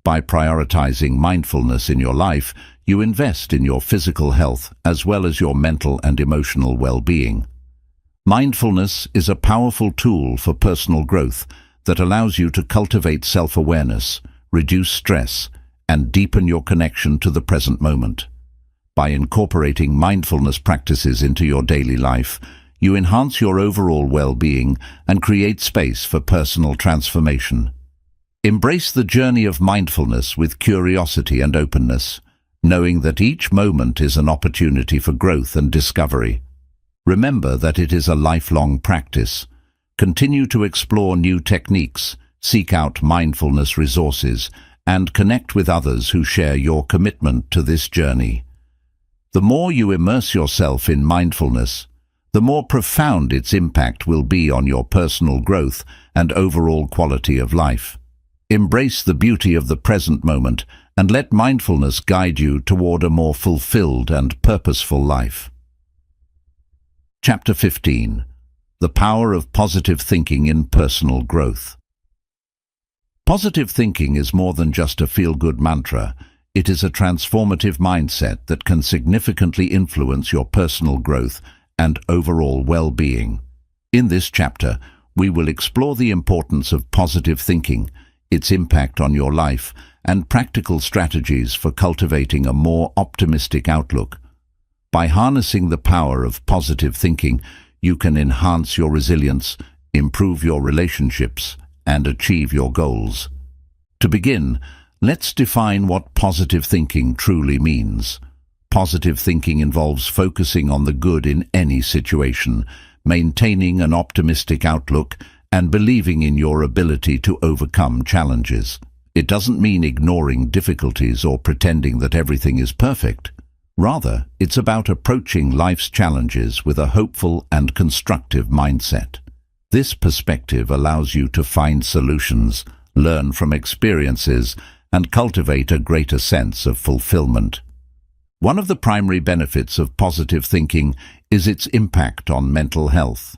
By prioritizing mindfulness in your life, you invest in your physical health as well as your mental and emotional well-being. Mindfulness is a powerful tool for personal growth that allows you to cultivate self-awareness, reduce stress, and deepen your connection to the present moment. By incorporating mindfulness practices into your daily life, you enhance your overall well-being and create space for personal transformation. Embrace the journey of mindfulness with curiosity and openness, knowing that each moment is an opportunity for growth and discovery. Remember that it is a lifelong practice. Continue to explore new techniques, seek out mindfulness resources, and connect with others who share your commitment to this journey. The more you immerse yourself in mindfulness, the more profound its impact will be on your personal growth and overall quality of life. Embrace the beauty of the present moment and let mindfulness guide you toward a more fulfilled and purposeful life. Chapter 15. The Power of Positive Thinking in Personal Growth. Positive thinking is more than just a feel-good mantra. It is a transformative mindset that can significantly influence your personal growth and overall well-being. In this chapter, we will explore the importance of positive thinking, its impact on your life, and practical strategies for cultivating a more optimistic outlook. By harnessing the power of positive thinking, you can enhance your resilience, improve your relationships, and achieve your goals. To begin, let's define what positive thinking truly means. Positive thinking involves focusing on the good in any situation, maintaining an optimistic outlook, and believing in your ability to overcome challenges. It doesn't mean ignoring difficulties or pretending that everything is perfect. Rather, it's about approaching life's challenges with a hopeful and constructive mindset. This perspective allows you to find solutions, learn from experiences, and cultivate a greater sense of fulfillment. One of the primary benefits of positive thinking is its impact on mental health.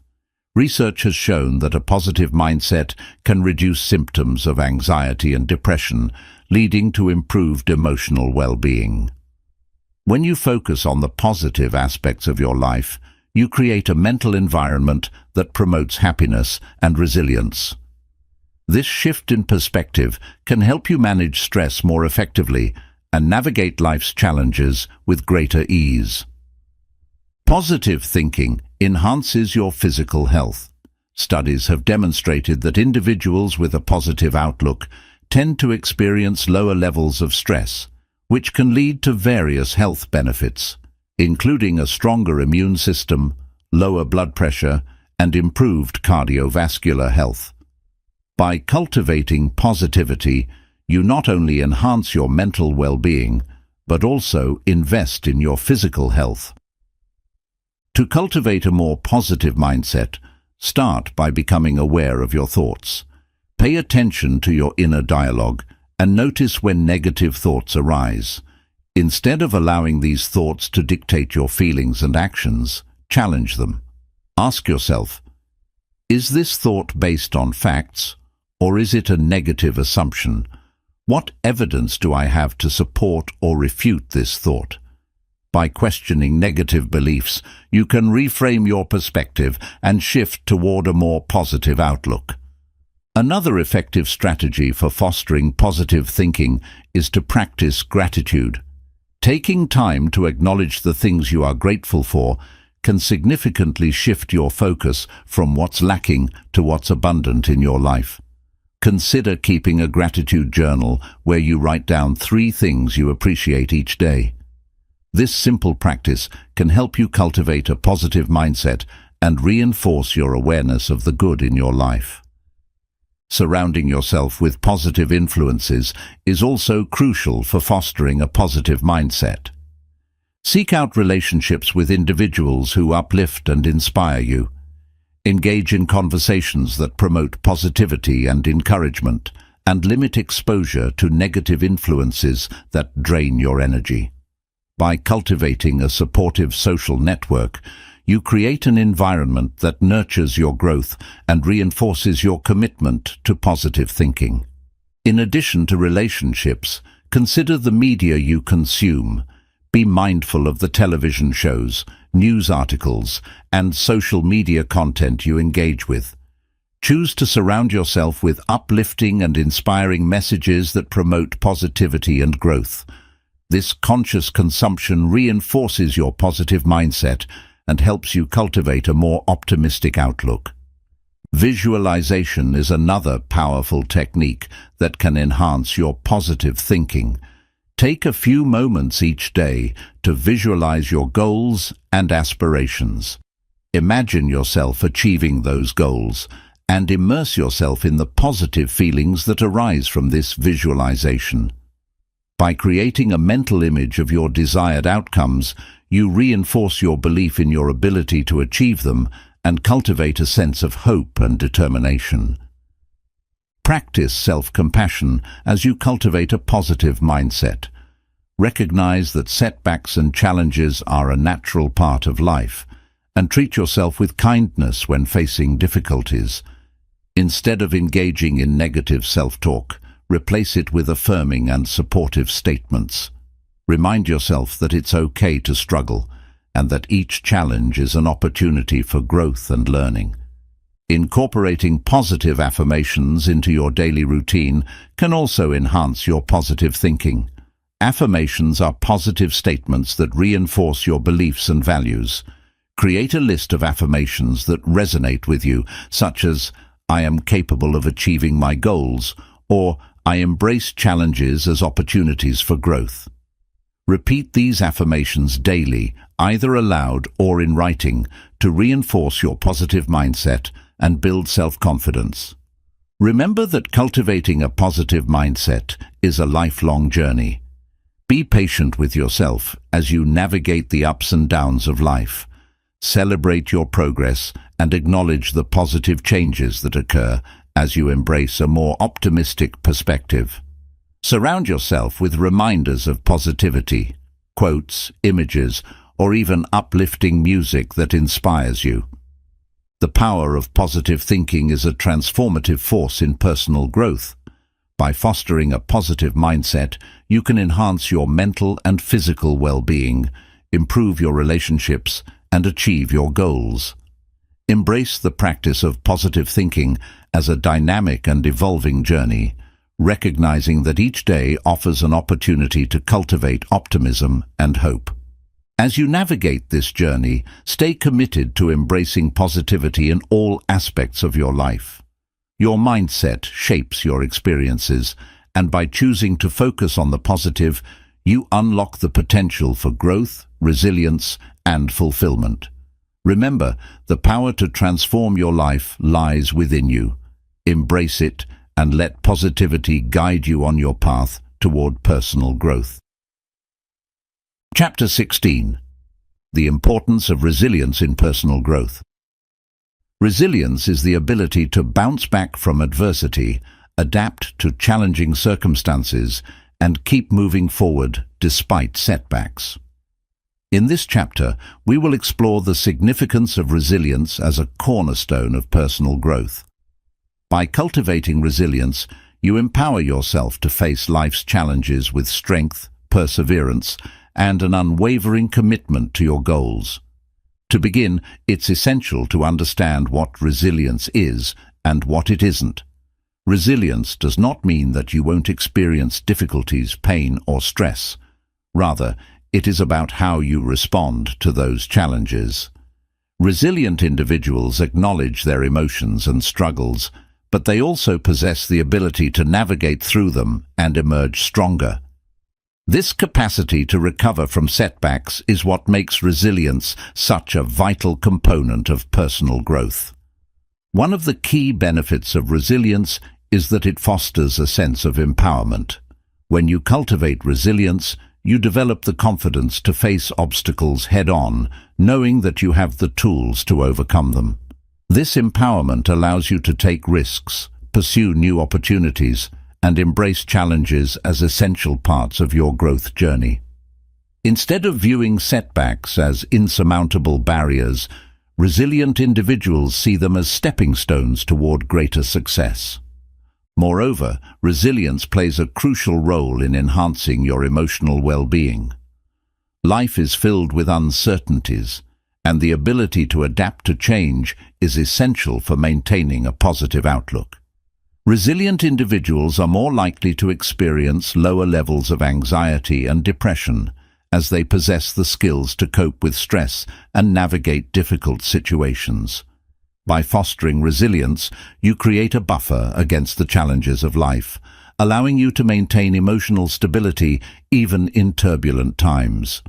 Research has shown that a positive mindset can reduce symptoms of anxiety and depression, leading to improved emotional well-being. When you focus on the positive aspects of your life, you create a mental environment that promotes happiness and resilience. This shift in perspective can help you manage stress more effectively and navigate life's challenges with greater ease. Positive thinking enhances your physical health. Studies have demonstrated that individuals with a positive outlook tend to experience lower levels of stress, which can lead to various health benefits, including a stronger immune system, lower blood pressure, and improved cardiovascular health. By cultivating positivity, you not only enhance your mental well-being, but also invest in your physical health. To cultivate a more positive mindset, start by becoming aware of your thoughts. Pay attention to your inner dialogue and notice when negative thoughts arise. Instead of allowing these thoughts to dictate your feelings and actions, challenge them. Ask yourself, is this thought based on facts, or is it a negative assumption? What evidence do I have to support or refute this thought? By questioning negative beliefs, you can reframe your perspective and shift toward a more positive outlook. Another effective strategy for fostering positive thinking is to practice gratitude. Taking time to acknowledge the things you are grateful for can significantly shift your focus from what's lacking to what's abundant in your life. Consider keeping a gratitude journal where you write down 3 things you appreciate each day. This simple practice can help you cultivate a positive mindset and reinforce your awareness of the good in your life. Surrounding yourself with positive influences is also crucial for fostering a positive mindset. Seek out relationships with individuals who uplift and inspire you. Engage in conversations that promote positivity and encouragement, and limit exposure to negative influences that drain your energy. By cultivating a supportive social network, you create an environment that nurtures your growth and reinforces your commitment to positive thinking. In addition to relationships, consider the media you consume. Be mindful of the television shows, news articles, and social media content you engage with. Choose to surround yourself with uplifting and inspiring messages that promote positivity and growth. This conscious consumption reinforces your positive mindset and helps you cultivate a more optimistic outlook. Visualization is another powerful technique that can enhance your positive thinking. Take a few moments each day to visualize your goals and aspirations. Imagine yourself achieving those goals and immerse yourself in the positive feelings that arise from this visualization. By creating a mental image of your desired outcomes, you reinforce your belief in your ability to achieve them and cultivate a sense of hope and determination. Practice self-compassion as you cultivate a positive mindset. Recognize that setbacks and challenges are a natural part of life, and treat yourself with kindness when facing difficulties. Instead of engaging in negative self-talk, replace it with affirming and supportive statements. Remind yourself that it's okay to struggle, and that each challenge is an opportunity for growth and learning. Incorporating positive affirmations into your daily routine can also enhance your positive thinking. Affirmations are positive statements that reinforce your beliefs and values. Create a list of affirmations that resonate with you, such as, "I am capable of achieving my goals," or "I embrace challenges as opportunities for growth." Repeat these affirmations daily, either aloud or in writing, to reinforce your positive mindset and build self-confidence. Remember that cultivating a positive mindset is a lifelong journey. Be patient with yourself as you navigate the ups and downs of life. Celebrate your progress and acknowledge the positive changes that occur as you embrace a more optimistic perspective. Surround yourself with reminders of positivity, quotes, images, or even uplifting music that inspires you. The power of positive thinking is a transformative force in personal growth. By fostering a positive mindset, you can enhance your mental and physical well-being, improve your relationships, and achieve your goals. Embrace the practice of positive thinking as a dynamic and evolving journey, recognizing that each day offers an opportunity to cultivate optimism and hope. As you navigate this journey, stay committed to embracing positivity in all aspects of your life. Your mindset shapes your experiences, and by choosing to focus on the positive, you unlock the potential for growth, resilience, and fulfillment. Remember, the power to transform your life lies within you. Embrace it and let positivity guide you on your path toward personal growth. Chapter 16. The importance of resilience in personal growth. Resilience is the ability to bounce back from adversity, adapt to challenging circumstances, and keep moving forward despite setbacks. In this chapter, we will explore the significance of resilience as a cornerstone of personal growth. By cultivating resilience, you empower yourself to face life's challenges with strength, perseverance, and an unwavering commitment to your goals. To begin, it's essential to understand what resilience is and what it isn't. Resilience does not mean that you won't experience difficulties, pain, or stress. Rather, it is about how you respond to those challenges. Resilient individuals acknowledge their emotions and struggles, but they also possess the ability to navigate through them and emerge stronger. This capacity to recover from setbacks is what makes resilience such a vital component of personal growth. One of the key benefits of resilience is that it fosters a sense of empowerment. When you cultivate resilience, you develop the confidence to face obstacles head-on, knowing that you have the tools to overcome them. This empowerment allows you to take risks, pursue new opportunities, and embrace challenges as essential parts of your growth journey. Instead of viewing setbacks as insurmountable barriers, resilient individuals see them as stepping stones toward greater success. Moreover, resilience plays a crucial role in enhancing your emotional well-being. Life is filled with uncertainties, and the ability to adapt to change is essential for maintaining a positive outlook. Resilient individuals are more likely to experience lower levels of anxiety and depression, as they possess the skills to cope with stress and navigate difficult situations. By fostering resilience, you create a buffer against the challenges of life, allowing you to maintain emotional stability even in turbulent times.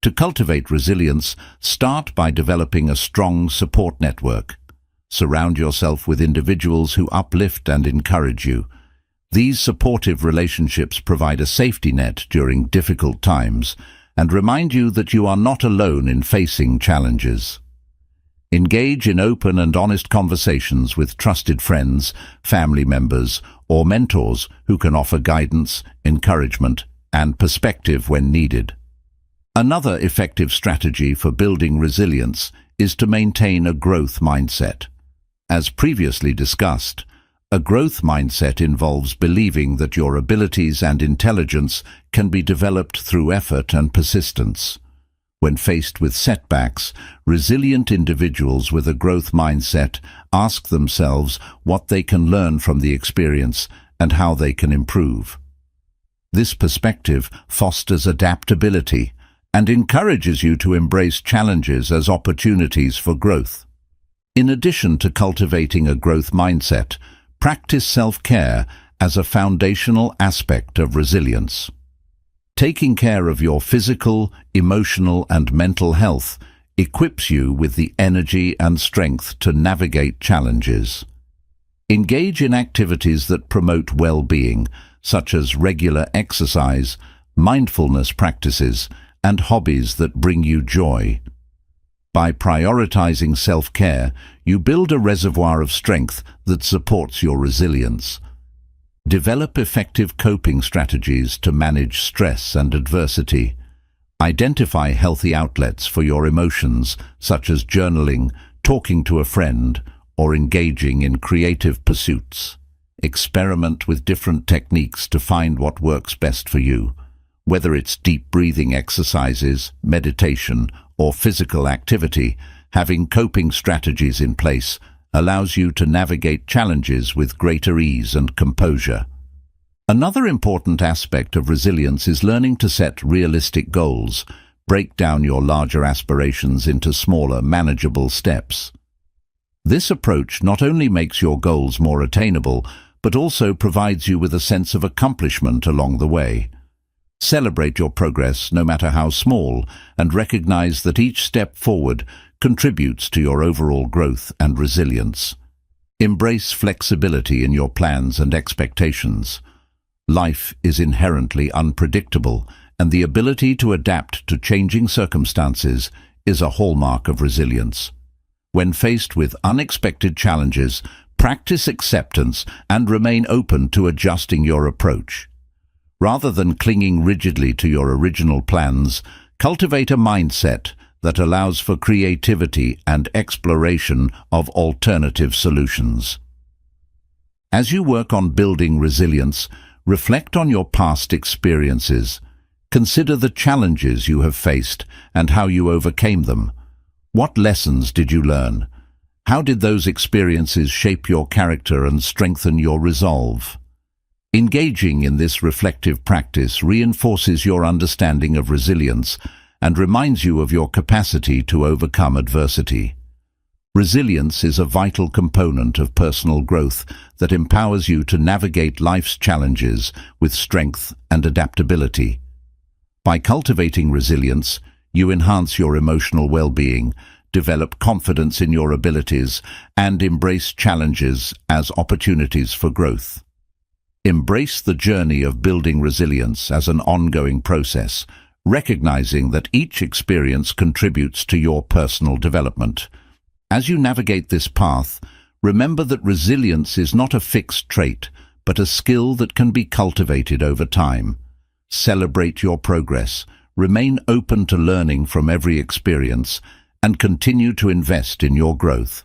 To cultivate resilience, start by developing a strong support network. Surround yourself with individuals who uplift and encourage you. These supportive relationships provide a safety net during difficult times and remind you that you are not alone in facing challenges. Engage in open and honest conversations with trusted friends, family members, or mentors who can offer guidance, encouragement, and perspective when needed. Another effective strategy for building resilience is to maintain a growth mindset. As previously discussed, a growth mindset involves believing that your abilities and intelligence can be developed through effort and persistence. When faced with setbacks, resilient individuals with a growth mindset ask themselves what they can learn from the experience and how they can improve. This perspective fosters adaptability and encourages you to embrace challenges as opportunities for growth. In addition to cultivating a growth mindset, practice self-care as a foundational aspect of resilience. Taking care of your physical, emotional, and mental health equips you with the energy and strength to navigate challenges. Engage in activities that promote well-being, such as regular exercise, mindfulness practices, and hobbies that bring you joy. By prioritizing self-care, you build a reservoir of strength that supports your resilience. Develop effective coping strategies to manage stress and adversity. Identify healthy outlets for your emotions, such as journaling, talking to a friend, or engaging in creative pursuits. Experiment with different techniques to find what works best for you. Whether it's deep breathing exercises, meditation, or physical activity, Having coping strategies in place allows you to navigate challenges with greater ease and composure. Another important aspect of resilience is learning to set realistic goals. Break down your larger aspirations into smaller, manageable steps. This approach not only makes your goals more attainable, but also provides you with a sense of accomplishment along the way. Celebrate your progress, no matter how small, and recognize that each step forward contributes to your overall growth and resilience. Embrace flexibility in your plans and expectations. Life is inherently unpredictable, and the ability to adapt to changing circumstances is a hallmark of resilience. When faced with unexpected challenges, practice acceptance and remain open to adjusting your approach. Rather than clinging rigidly to your original plans, cultivate a mindset that allows for creativity and exploration of alternative solutions. As you work on building resilience, reflect on your past experiences. Consider the challenges you have faced and how you overcame them. What lessons did you learn? How did those experiences shape your character and strengthen your resolve? Engaging in this reflective practice reinforces your understanding of resilience and reminds you of your capacity to overcome adversity. Resilience is a vital component of personal growth that empowers you to navigate life's challenges with strength and adaptability. By cultivating resilience, you enhance your emotional well-being, develop confidence in your abilities, and embrace challenges as opportunities for growth. Embrace the journey of building resilience as an ongoing process, recognizing that each experience contributes to your personal development. As you navigate this path, remember that resilience is not a fixed trait, but a skill that can be cultivated over time. Celebrate your progress, remain open to learning from every experience, and continue to invest in your growth.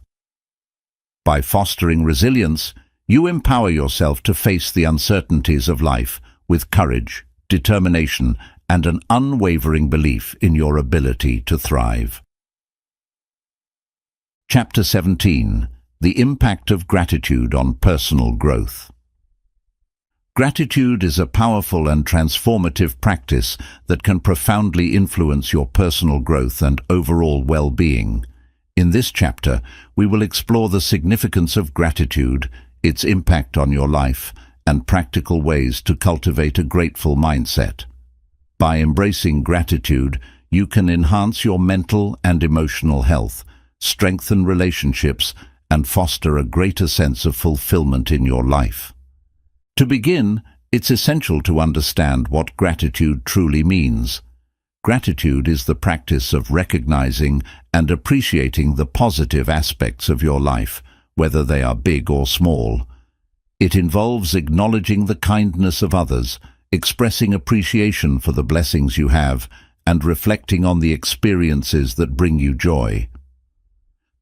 By fostering resilience, you empower yourself to face the uncertainties of life with courage, determination, and an unwavering belief in your ability to thrive. Chapter 17. The Impact of Gratitude on Personal Growth. Gratitude is a powerful and transformative practice that can profoundly influence your personal growth and overall well-being. In this chapter, we will explore the significance of gratitude, its impact on your life, and practical ways to cultivate a grateful mindset. By embracing gratitude, you can enhance your mental and emotional health, strengthen relationships, and foster a greater sense of fulfillment in your life. To begin, it's essential to understand what gratitude truly means. Gratitude is the practice of recognizing and appreciating the positive aspects of your life, whether they are big or small. It involves acknowledging the kindness of others, expressing appreciation for the blessings you have, and reflecting on the experiences that bring you joy.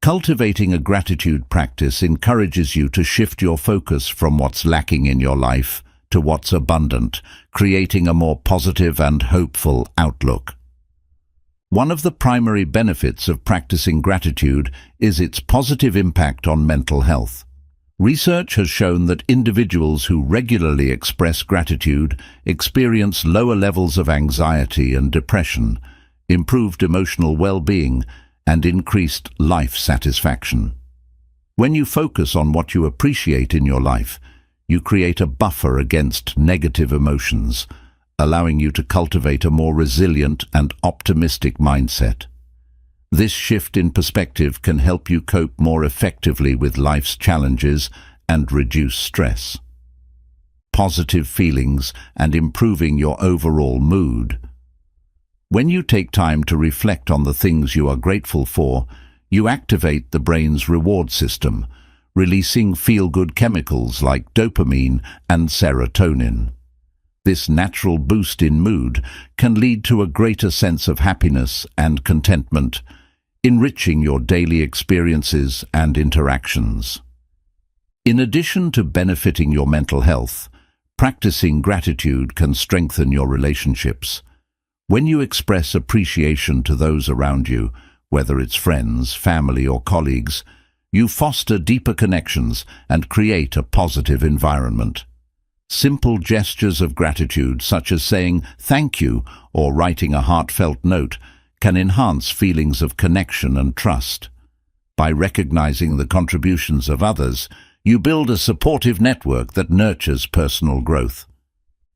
Cultivating a gratitude practice encourages you to shift your focus from what's lacking in your life to what's abundant, creating a more positive and hopeful outlook. One of the primary benefits of practicing gratitude is its positive impact on mental health. Research has shown that individuals who regularly express gratitude experience lower levels of anxiety and depression, improved emotional well-being, and increased life satisfaction. When you focus on what you appreciate in your life, you create a buffer against negative emotions, allowing you to cultivate a more resilient and optimistic mindset. This shift in perspective can help you cope more effectively with life's challenges and reduce stress. Positive feelings and improving your overall mood. When you take time to reflect on the things you are grateful for, you activate the brain's reward system, releasing feel-good chemicals like dopamine and serotonin. This natural boost in mood can lead to a greater sense of happiness and contentment, enriching your daily experiences and interactions. In addition to benefiting your mental health, practicing gratitude can strengthen your relationships. When you express appreciation to those around you, whether it's friends, family, or colleagues, you foster deeper connections and create a positive environment. Simple gestures of gratitude, such as saying thank you or writing a heartfelt note, can enhance feelings of connection and trust. By recognizing the contributions of others, you build a supportive network that nurtures personal growth.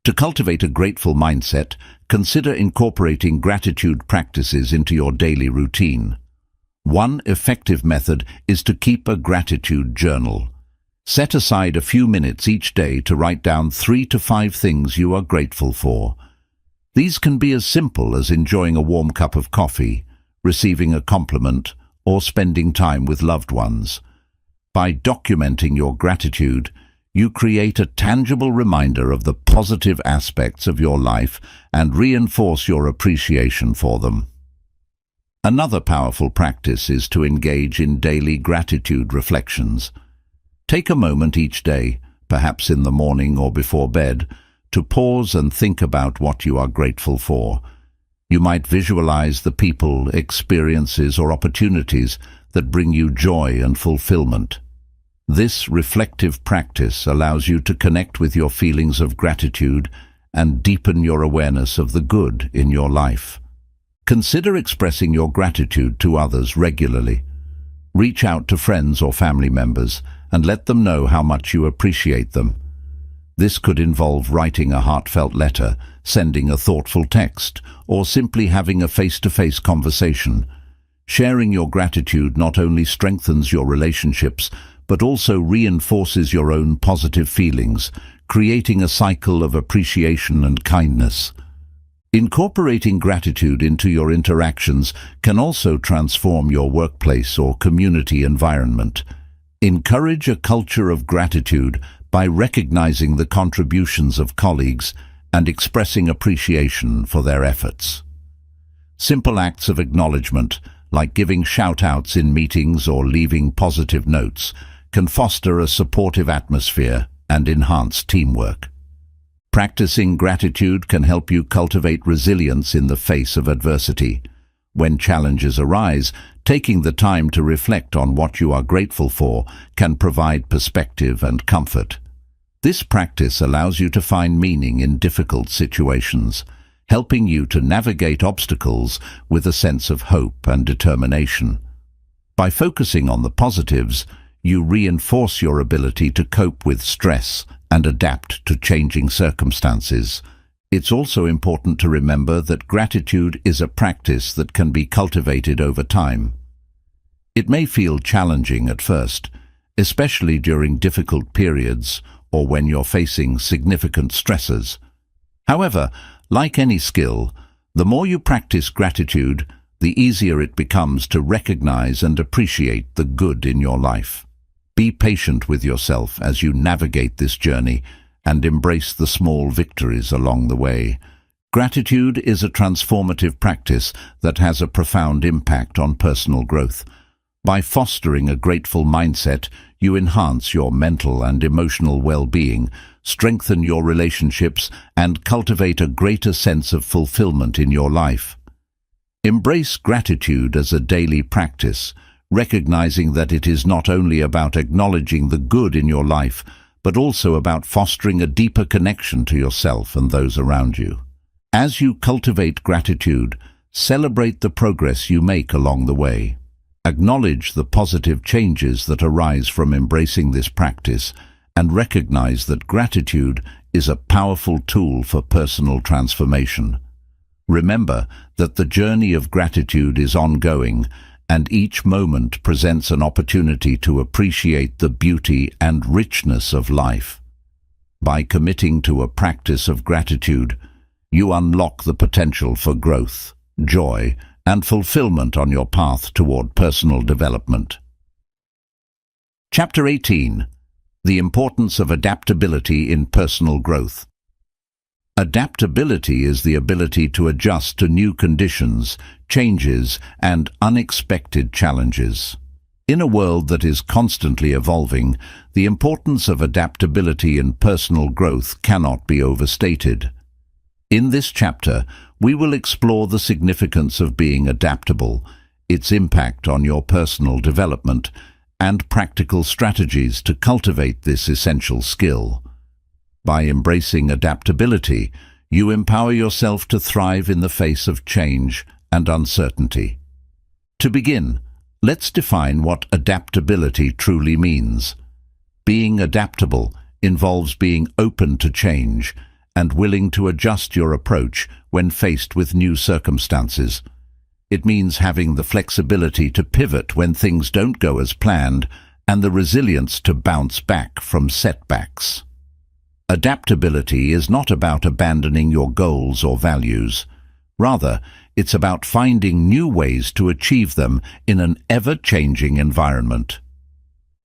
To cultivate a grateful mindset, consider incorporating gratitude practices into your daily routine. One effective method is to keep a gratitude journal. Set aside a few minutes each day to write down 3 to 5 things you are grateful for. These can be as simple as enjoying a warm cup of coffee, receiving a compliment, or spending time with loved ones. By documenting your gratitude, you create a tangible reminder of the positive aspects of your life and reinforce your appreciation for them. Another powerful practice is to engage in daily gratitude reflections. Take a moment each day, perhaps in the morning or before bed, to pause and think about what you are grateful for. You might visualize the people, experiences, or opportunities that bring you joy and fulfillment. This reflective practice allows you to connect with your feelings of gratitude and deepen your awareness of the good in your life. Consider expressing your gratitude to others regularly. Reach out to friends or family members and let them know how much you appreciate them. This could involve writing a heartfelt letter, sending a thoughtful text, or simply having a face-to-face conversation. Sharing your gratitude not only strengthens your relationships, but also reinforces your own positive feelings, creating a cycle of appreciation and kindness. Incorporating gratitude into your interactions can also transform your workplace or community environment. Encourage a culture of gratitude by recognizing the contributions of colleagues and expressing appreciation for their efforts. Simple acts of acknowledgement, like giving shout-outs in meetings or leaving positive notes, can foster a supportive atmosphere and enhance teamwork. Practicing gratitude can help you cultivate resilience in the face of adversity. When challenges arise, taking the time to reflect on what you are grateful for can provide perspective and comfort. This practice allows you to find meaning in difficult situations, helping you to navigate obstacles with a sense of hope and determination. By focusing on the positives, you reinforce your ability to cope with stress and adapt to changing circumstances. It's also important to remember that gratitude is a practice that can be cultivated over time. It may feel challenging at first, especially during difficult periods or when you're facing significant stresses. However, like any skill, the more you practice gratitude, the easier it becomes to recognize and appreciate the good in your life. Be patient with yourself as you navigate this journey and embrace the small victories along the way. Gratitude is a transformative practice that has a profound impact on personal growth. By fostering a grateful mindset, you enhance your mental and emotional well-being, strengthen your relationships, and cultivate a greater sense of fulfillment in your life. Embrace gratitude as a daily practice, recognizing that it is not only about acknowledging the good in your life, but also about fostering a deeper connection to yourself and those around you. As you cultivate gratitude, celebrate the progress you make along the way. Acknowledge the positive changes that arise from embracing this practice and recognize that gratitude is a powerful tool for personal transformation. Remember that the journey of gratitude is ongoing, and each moment presents an opportunity to appreciate the beauty and richness of life. By committing to a practice of gratitude, you unlock the potential for growth, joy, and fulfillment on your path toward personal development. Chapter 18. The importance of adaptability in personal growth. Adaptability is the ability to adjust to new conditions, changes, and unexpected challenges. In a world that is constantly evolving, the importance of adaptability in personal growth cannot be overstated. In this chapter, we will explore the significance of being adaptable, its impact on your personal development, and practical strategies to cultivate this essential skill. By embracing adaptability, you empower yourself to thrive in the face of change and uncertainty. To begin, let's define what adaptability truly means. Being adaptable involves being open to change and willing to adjust your approach when faced with new circumstances. It means having the flexibility to pivot when things don't go as planned and the resilience to bounce back from setbacks. Adaptability is not about abandoning your goals or values. Rather, it's about finding new ways to achieve them in an ever-changing environment.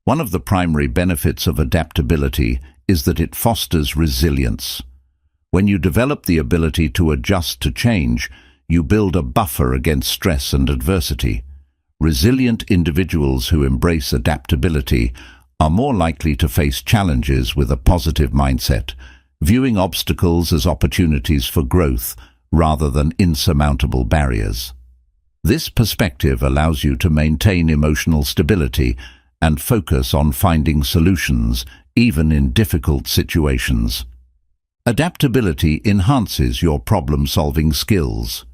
One of the primary benefits of adaptability is that it fosters resilience. When you develop the ability to adjust to change, you build a buffer against stress and adversity. Resilient individuals who embrace adaptability are more likely to face challenges with a positive mindset, viewing obstacles as opportunities for growth rather than insurmountable barriers. This perspective allows you to maintain emotional stability and focus on finding solutions, even in difficult situations. Adaptability enhances your problem-solving skills.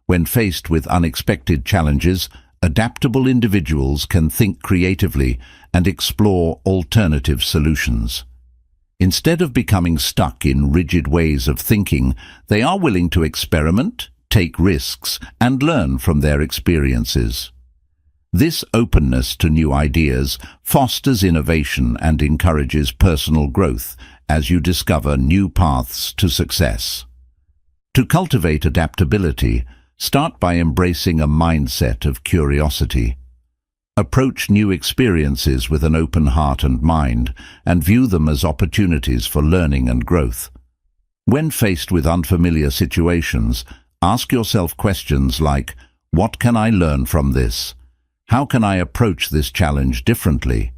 When faced with unexpected challenges, adaptable individuals can think creatively and explore alternative solutions. Instead of becoming stuck in rigid ways of thinking, they are willing to experiment, take risks, and learn from their experiences. This openness to new ideas fosters innovation and encourages personal growth as you discover new paths to success. To cultivate adaptability, start by embracing a mindset of curiosity. Approach new experiences with an open heart and mind, and view them as opportunities for learning and growth. When faced with unfamiliar situations, ask yourself questions like, "What can I learn from this? How can I approach this challenge differently?"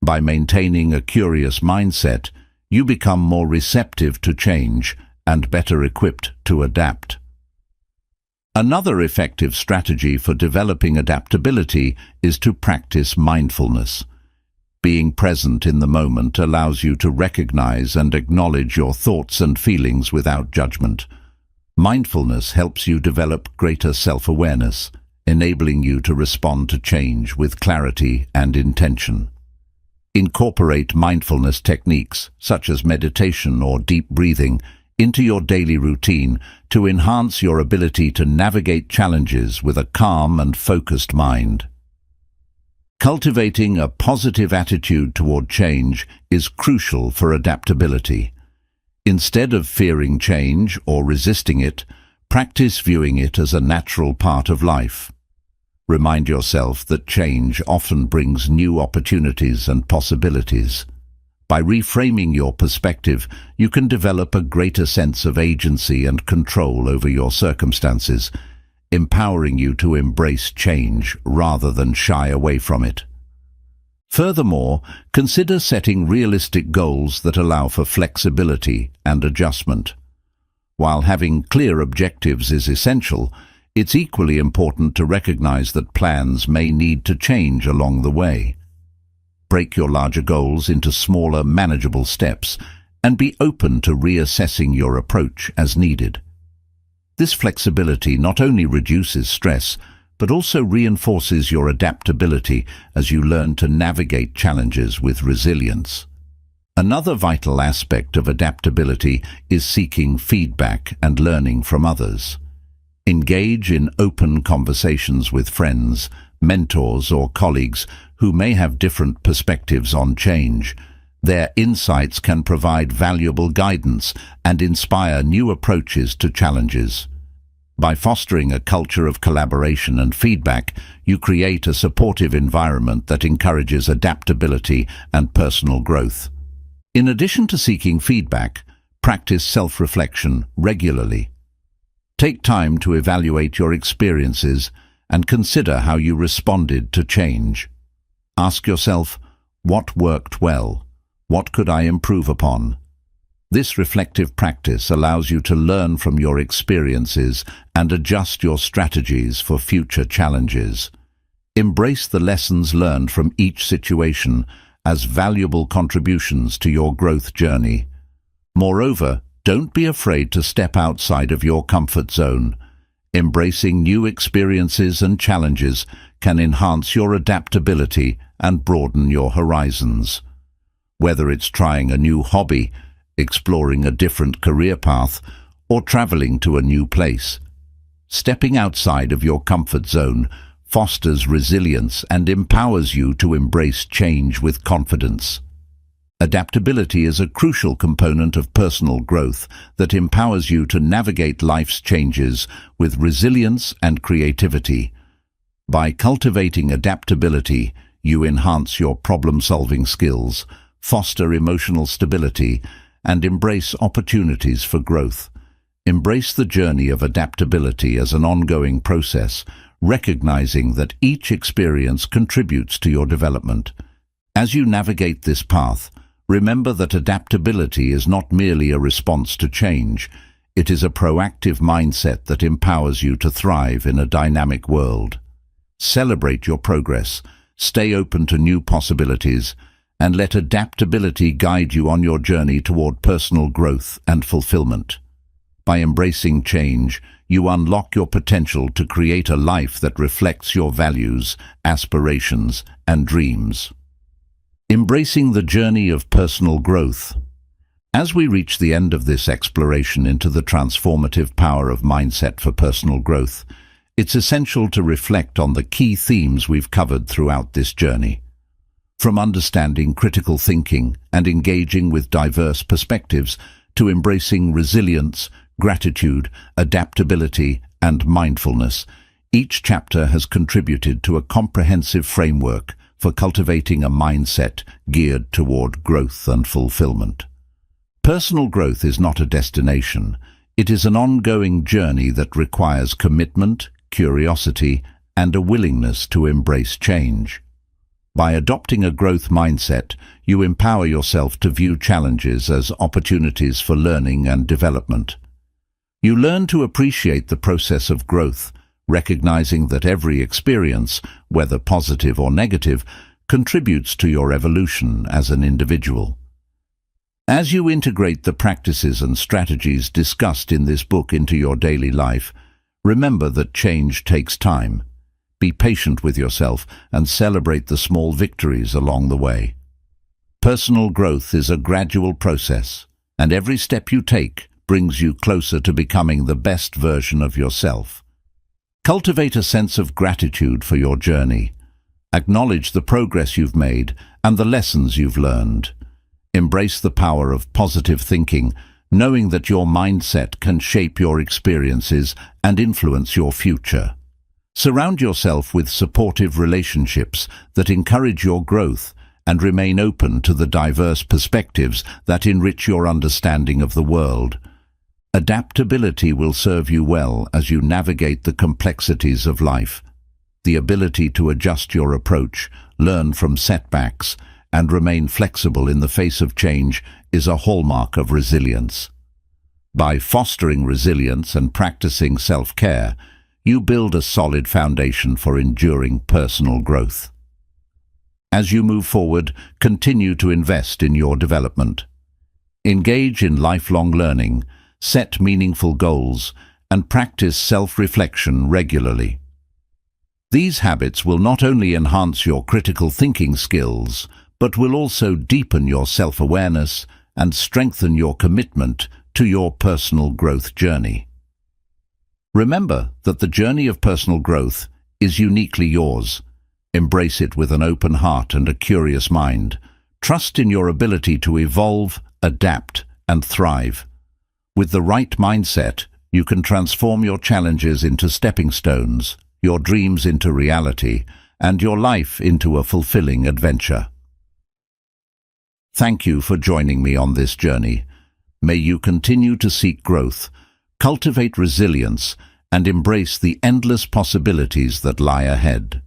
By maintaining a curious mindset, you become more receptive to change and better equipped to adapt. Another effective strategy for developing adaptability is to practice mindfulness. Being present in the moment allows you to recognize and acknowledge your thoughts and feelings without judgment. Mindfulness helps you develop greater self-awareness, enabling you to respond to change with clarity and intention. Incorporate mindfulness techniques, such as meditation or deep breathing, into your daily routine to enhance your ability to navigate challenges with a calm and focused mind. Cultivating a positive attitude toward change is crucial for adaptability. Instead of fearing change or resisting it, practice viewing it as a natural part of life. Remind yourself that change often brings new opportunities and possibilities. By reframing your perspective, you can develop a greater sense of agency and control over your circumstances, empowering you to embrace change rather than shy away from it. Furthermore, consider setting realistic goals that allow for flexibility and adjustment. While having clear objectives is essential, it's equally important to recognize that plans may need to change along the way. Break your larger goals into smaller, manageable steps and be open to reassessing your approach as needed. This flexibility not only reduces stress, but also reinforces your adaptability as you learn to navigate challenges with resilience. Another vital aspect of adaptability is seeking feedback and learning from others. Engage in open conversations with friends, mentors, or colleagues who may have different perspectives on change. Their insights can provide valuable guidance and inspire new approaches to challenges. By fostering a culture of collaboration and feedback, you create a supportive environment that encourages adaptability and personal growth. In addition to seeking feedback, practice self-reflection regularly. Take time to evaluate your experiences and consider how you responded to change. Ask yourself, what worked well? What could I improve upon? This reflective practice allows you to learn from your experiences and adjust your strategies for future challenges. Embrace the lessons learned from each situation as valuable contributions to your growth journey. Moreover, don't be afraid to step outside of your comfort zone. Embracing new experiences and challenges can enhance your adaptability and broaden your horizons. Whether it's trying a new hobby, exploring a different career path, or traveling to a new place, stepping outside of your comfort zone fosters resilience and empowers you to embrace change with confidence. Adaptability is a crucial component of personal growth that empowers you to navigate life's changes with resilience and creativity. By cultivating adaptability, you enhance your problem-solving skills, foster emotional stability, and embrace opportunities for growth. Embrace the journey of adaptability as an ongoing process, recognizing that each experience contributes to your development. As you navigate this path, remember that adaptability is not merely a response to change. It is a proactive mindset that empowers you to thrive in a dynamic world. Celebrate your progress, stay open to new possibilities, and let adaptability guide you on your journey toward personal growth and fulfillment. By embracing change, you unlock your potential to create a life that reflects your values, aspirations, and dreams. Embracing the journey of personal growth. As we reach the end of this exploration into the transformative power of mindset for personal growth, it's essential to reflect on the key themes we've covered throughout this journey. From understanding critical thinking and engaging with diverse perspectives to embracing resilience, gratitude, adaptability, and mindfulness, each chapter has contributed to a comprehensive framework for cultivating a mindset geared toward growth and fulfillment. Personal growth is not a destination. It is an ongoing journey that requires commitment, curiosity, and a willingness to embrace change. By adopting a growth mindset, you empower yourself to view challenges as opportunities for learning and development. You learn to appreciate the process of growth, recognizing that every experience, whether positive or negative, contributes to your evolution as an individual. As you integrate the practices and strategies discussed in this book into your daily life, remember that change takes time. Be patient with yourself and celebrate the small victories along the way. Personal growth is a gradual process, and every step you take brings you closer to becoming the best version of yourself. Cultivate a sense of gratitude for your journey. Acknowledge the progress you've made and the lessons you've learned. Embrace the power of positive thinking, knowing that your mindset can shape your experiences and influence your future. Surround yourself with supportive relationships that encourage your growth and remain open to the diverse perspectives that enrich your understanding of the world. Adaptability will serve you well as you navigate the complexities of life. The ability to adjust your approach, learn from setbacks, and remain flexible in the face of change is a hallmark of resilience. By fostering resilience and practicing self-care, you build a solid foundation for enduring personal growth. As you move forward, continue to invest in your development. Engage in lifelong learning, set meaningful goals, and practice self-reflection regularly. These habits will not only enhance your critical thinking skills, but will also deepen your self-awareness and strengthen your commitment to your personal growth journey. Remember that the journey of personal growth is uniquely yours. Embrace it with an open heart and a curious mind. Trust in your ability to evolve, adapt, and thrive. With the right mindset, you can transform your challenges into stepping stones, your dreams into reality, and your life into a fulfilling adventure. Thank you for joining me on this journey. May you continue to seek growth, cultivate resilience, and embrace the endless possibilities that lie ahead.